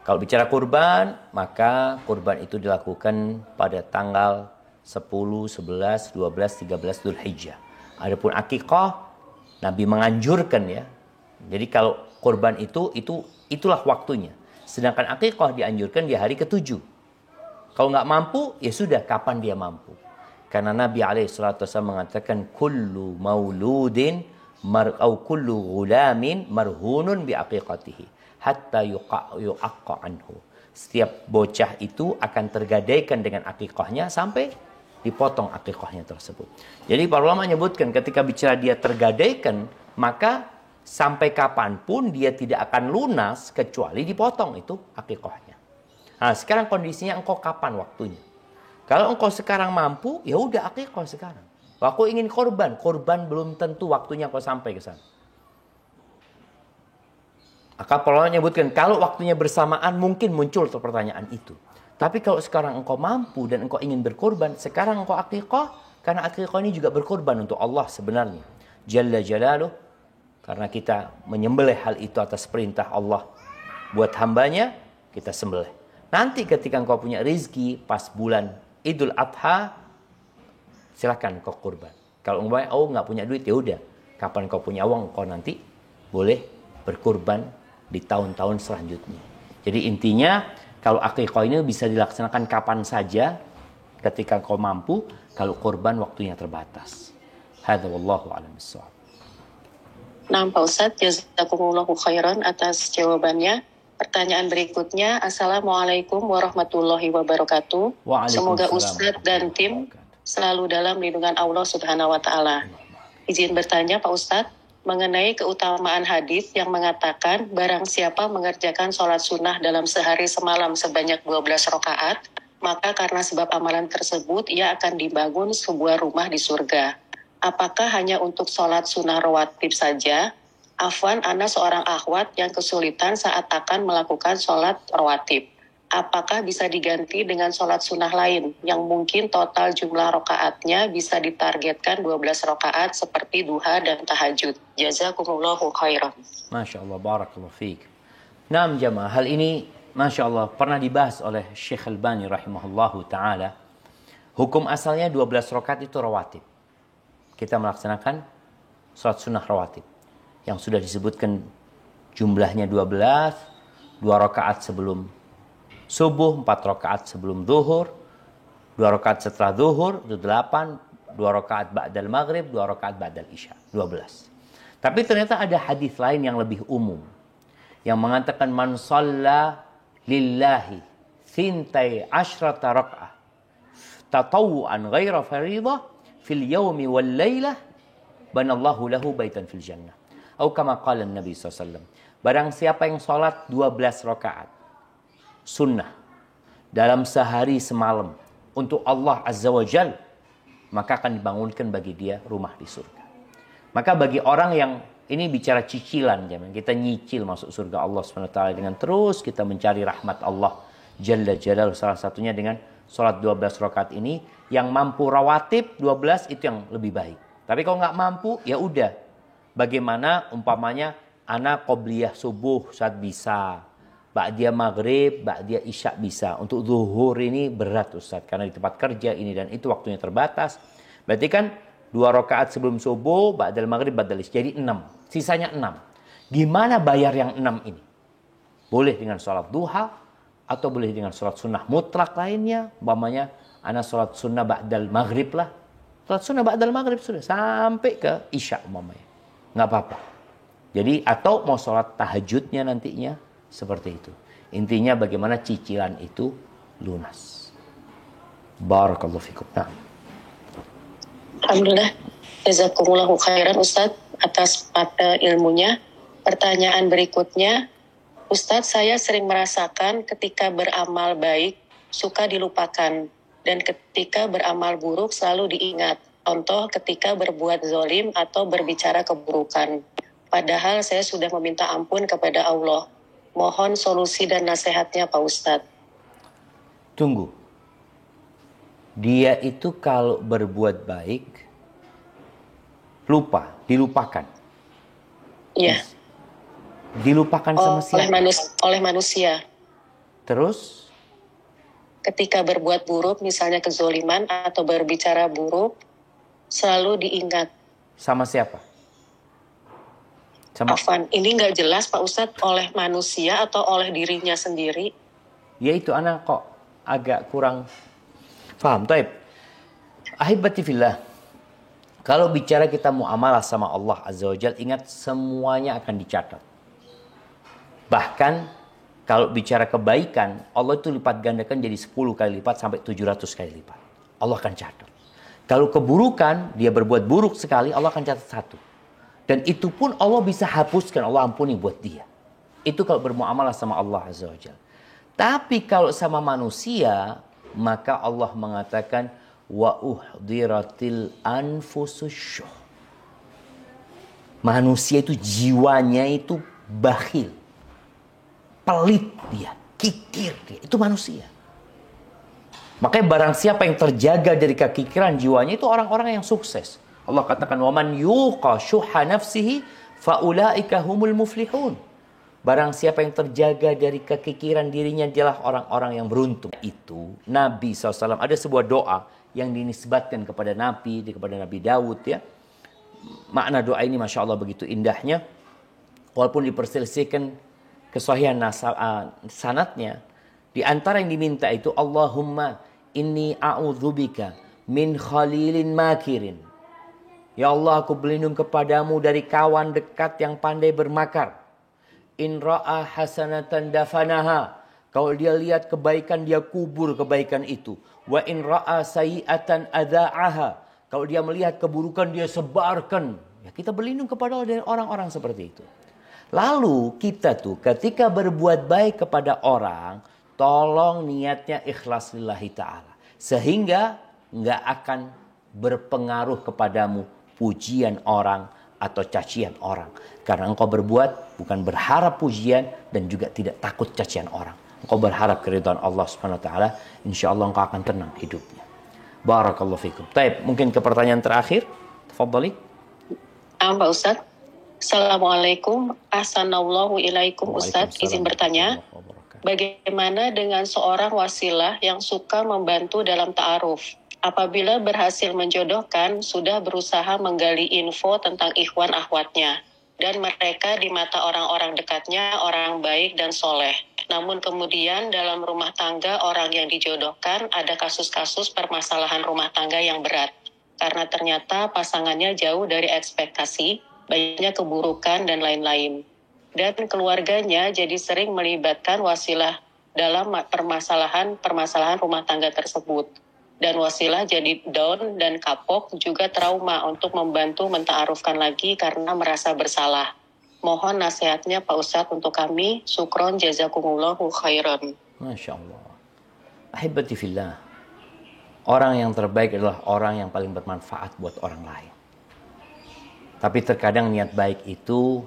Kalau bicara kurban, maka kurban itu dilakukan pada tanggal 10, 11, 12, 13 Dzulhijjah. Adapun akikah, Nabi menganjurkan ya. Jadi kalau kurban itulah waktunya. Sedangkan akikah dianjurkan di hari ke-7. Kalau nggak mampu, ya sudah kapan dia mampu. Karena Nabi SAW mengatakan kullu mauludin kullu ghulamin marhunun bi aqiqatihi hatta yuqaqqa anhu. Setiap bocah itu akan tergadaikan dengan akikahnya sampai dipotong akikahnya tersebut. Jadi para ulama menyebutkan ketika bicara dia tergadaikan, maka sampai kapanpun dia tidak akan lunas kecuali dipotong itu akikahnya. Nah, sekarang kondisinya engkau kapan waktunya? Kalau engkau sekarang mampu, ya udah akikah sekarang. Aku ingin korban belum tentu waktunya engkau sampai ke sana. Maka para menyebutkan kalau waktunya bersamaan mungkin muncul pertanyaan itu. Tapi kalau sekarang engkau mampu dan engkau ingin berkorban, sekarang engkau akikah, karena akikah ini juga berkorban untuk Allah sebenarnya. Jalla Jalaluh, karena kita menyembelih hal itu atas perintah Allah buat hambanya, kita sembelih. Nanti ketika engkau punya rezeki pas bulan Idul Adha, silakan kau kurban. Kalau nggak punya duit, ya udah. Kapan kau punya uang, kau nanti boleh berkurban di tahun-tahun selanjutnya. Jadi intinya Kalau akikah ini bisa dilaksanakan kapan saja ketika kau mampu, kalau kurban waktunya terbatas. Hadza wallahu a'lam bissawab. Nah, Pak Ustadz, jazakumullahu khairan atas jawabannya. Pertanyaan berikutnya, Assalamualaikum warahmatullahi wabarakatuh. Semoga Ustadz dan tim selalu dalam lindungan Allah Subhanahu wa Ta'ala. Izin bertanya, Pak Ustadz, mengenai keutamaan hadis yang mengatakan barang siapa mengerjakan sholat sunnah dalam sehari semalam sebanyak 12 rakaat, maka karena sebab amalan tersebut ia akan dibangun sebuah rumah di surga. Apakah hanya untuk sholat sunnah rawatib saja? Afwan, ana seorang akhwat yang kesulitan saat akan melakukan sholat rawatib. Apakah bisa diganti dengan sholat sunnah lain yang mungkin total jumlah rakaatnya bisa ditargetkan 12 rakaat seperti duha dan tahajud? Jazakumullahu khairan. Masya Allah, barakallahu fiik. Naam jamaah, hal ini Masya Allah pernah dibahas oleh Syekh Albani rahimahullahu ta'ala. Hukum asalnya 12 rakaat itu rawatib. Kita melaksanakan sholat sunnah rawatib. Yang sudah disebutkan jumlahnya 12, 2 rakaat sebelum subuh, 4 rakaat sebelum zuhur, 2 rakaat setelah zuhur, itu 8, 2 rakaat ba'dal maghrib, 2 rakaat ba'dal isya, 12. Tapi ternyata ada hadis lain yang lebih umum. Yang mengatakan man shalla lillahi thintai asyrata raka'ah tatawu'an ghaira faridah fil yawmi wal laylah banallahu lahu baitan fil jannah. Atau kama qala Nabi SAW. Barang siapa yang sholat 12 rakaat sunnah dalam sehari semalam untuk Allah Azza wa Jal, maka akan dibangunkan bagi dia rumah di surga. Maka bagi orang yang ini bicara cicilan, kita nyicil masuk surga Allah SWT dengan terus kita mencari rahmat Allah Jalla Jalal, salah satunya dengan sholat 12 rakaat ini. Yang mampu rawatib 12 itu yang lebih baik. Tapi kalau nggak mampu, ya udah. Bagaimana umpamanya anak qobliyah subuh saat bisa, ba'diyah maghrib, ba'diyah isya bisa. Untuk zuhur ini berat Ustaz, karena di tempat kerja ini dan itu waktunya terbatas. Berarti kan 2 rakaat sebelum subuh, ba'dal maghrib, ba'dal isya. Jadi 6. Sisanya 6. Gimana bayar yang 6 ini? Boleh dengan sholat duha, atau boleh dengan sholat sunnah mutlak lainnya. Umpamanya anak sholat sunnah ba'dal maghrib lah. Sholat sunnah ba'dal maghrib sudah sampai ke isya umpamanya. Nggak apa-apa. Jadi atau mau sholat tahajudnya nantinya seperti itu. Intinya bagaimana cicilan itu lunas. Barakallahu fikum. Nah. Alhamdulillah. Jazakumullahu khairan Ustadz atas ilmunya. Pertanyaan berikutnya, Ustadz, saya sering merasakan ketika beramal baik suka dilupakan dan ketika beramal buruk selalu diingat. Contoh ketika berbuat zolim atau berbicara keburukan. Padahal saya sudah meminta ampun kepada Allah. Mohon solusi dan nasihatnya Pak Ustadz. Tunggu. Dia itu kalau berbuat baik lupa, dilupakan. Iya. Dilupakan sama siapa? Oleh manusia. Terus? Ketika berbuat buruk, misalnya kezoliman atau berbicara buruk, selalu diingat. Sama siapa? Afwan, ini nggak jelas Pak Ustadz, oleh manusia atau oleh dirinya sendiri? Ya itu anak kok agak kurang paham. Taib. Ahibati fillah. Kalau bicara kita muamalah sama Allah Azza wa Jal, ingat semuanya akan dicatat. Bahkan kalau bicara kebaikan, Allah itu lipat gandakan jadi 10 kali lipat sampai 700 kali lipat. Allah akan catat. Kalau keburukan, dia berbuat buruk sekali, Allah akan catat 1. Dan itu pun Allah bisa hapuskan, Allah ampuni buat dia. Itu kalau bermuamalah sama Allah Azza wa Jalla. Tapi kalau sama manusia, maka Allah mengatakan, wa uhdiratil anfusus syuh. Manusia itu jiwanya itu bakhil. Pelit dia, kikir dia. Itu manusia. Makanya barang siapa yang terjaga dari kekikiran jiwanya itu orang-orang yang sukses. Allah katakan, وَمَنْ يُوقَ شُحَّ نَفْسِهِ فَأُولَٰئِكَ هُمُ الْمُفْلِحُونَ. Barang siapa yang terjaga dari kekikiran dirinya, dialah orang-orang yang beruntung. Itu Nabi SAW, ada sebuah doa yang dinisbatkan kepada Nabi, kepada Nabi Daud ya. Makna doa ini Masya Allah begitu indahnya. Walaupun diperselisihkan kesahihan sanadnya, Di antara yang diminta itu, Allahumma inni a'udzubika min khalilin makirin. Ya Allah, aku berlindung kepadamu dari kawan dekat yang pandai bermakar. In ra'a hasanatan dafanaha. Kalau dia lihat kebaikan, dia kubur kebaikan itu. Wa in ra'a sayi'atan adha'aha. Kalau dia melihat keburukan, dia sebarkan. Ya, kita berlindung kepada Allah dari orang-orang seperti itu. Lalu kita tuh ketika berbuat baik kepada orang, tolong niatnya ikhlas lillahi ta'ala. Sehingga nggak akan berpengaruh kepadamu pujian orang atau cacian orang. Karena engkau berbuat bukan berharap pujian dan juga tidak takut cacian orang. Engkau berharap keridhaan Allah Subhanahu wa taala, insyaallah engkau akan tenang hidupnya. Barakallahu fikum. Baik, mungkin ke pertanyaan terakhir. Tafadhali. Pak Ustadz. Assalamualaikum. Ahsanallahu ilaikum Ustadz. Izin bertanya. Bagaimana dengan seorang wasilah yang suka membantu dalam ta'aruf? Apabila berhasil menjodohkan, sudah berusaha menggali info tentang ikhwan akhwatnya. Dan mereka di mata orang-orang dekatnya orang baik dan soleh. Namun kemudian dalam rumah tangga orang yang dijodohkan ada kasus-kasus permasalahan rumah tangga yang berat. Karena ternyata pasangannya jauh dari ekspektasi, banyak keburukan dan lain-lain. Dan keluarganya jadi sering melibatkan wasilah dalam permasalahan rumah tangga tersebut. Dan wasilah jadi down dan kapok, juga trauma untuk membantu menta'arufkan lagi karena merasa bersalah. Mohon nasihatnya Pak Ustadz untuk kami. Syukron jazakumullahu khairan. Masya Allah. Ahibati fillah. Orang yang terbaik adalah orang yang paling bermanfaat buat orang lain. Tapi terkadang niat baik itu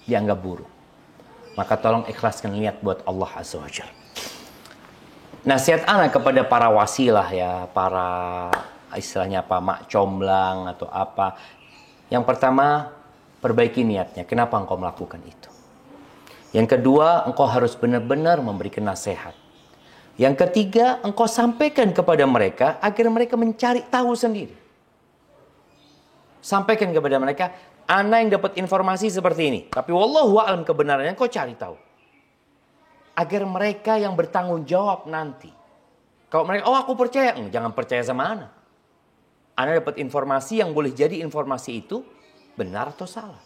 dianggap buruk. Maka tolong ikhlaskan niat buat Allah Azza wa Jalla. Nasihat anak kepada para wasilah ya, para istilahnya apa, mak comblang atau apa. Yang pertama, perbaiki niatnya. Kenapa engkau melakukan itu? Yang kedua, engkau harus benar-benar memberikan nasihat. Yang ketiga, engkau sampaikan kepada mereka agar mereka mencari tahu sendiri. Sampaikan kepada mereka, ana yang dapat informasi seperti ini. Tapi wallahu a'lam kebenarannya, engkau cari tahu. Agar mereka yang bertanggung jawab nanti. Kalau mereka, oh aku percaya. Jangan percaya sama ana. Ana dapat informasi yang boleh jadi informasi itu benar atau salah.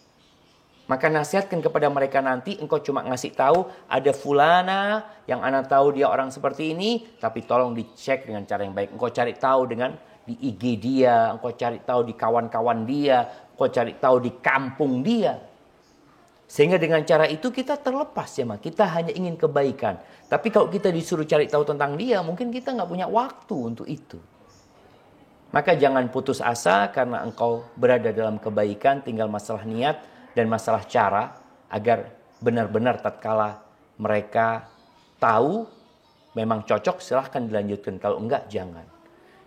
Maka nasihatkan kepada mereka nanti, engkau cuma ngasih tahu ada fulana yang ana tahu dia orang seperti ini, tapi tolong dicek dengan cara yang baik. Engkau cari tahu dengan di IG dia, engkau cari tahu di kawan-kawan dia, engkau cari tahu di kampung dia. Sehingga dengan cara itu kita terlepas ya, kita hanya ingin kebaikan. Tapi kalau kita disuruh cari tahu tentang dia, mungkin kita nggak punya waktu untuk itu. Maka jangan putus asa karena engkau berada dalam kebaikan, tinggal masalah niat dan masalah cara agar benar-benar tatkala mereka tahu memang cocok, silahkan dilanjutkan. Kalau enggak, jangan.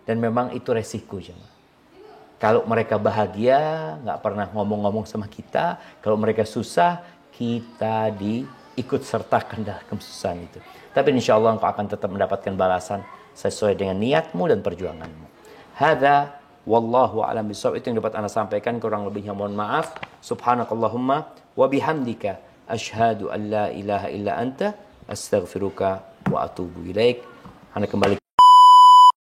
Dan memang itu resiko jemaah. Kalau mereka bahagia, nggak pernah ngomong-ngomong sama kita. Kalau mereka susah, kita diikut sertakan dalam kesusahan itu. Tapi insya Allah engkau akan tetap mendapatkan balasan sesuai dengan niatmu dan perjuanganmu. Hadza wallahu a'lam bishawab. Itu yang dapat Anda sampaikan, kurang lebihnya mohon maaf. Subhanakallahumma wa bihamdika asyhadu an la ilaha illa anta astaghfiruka wa atubu ilaik. Anda kembali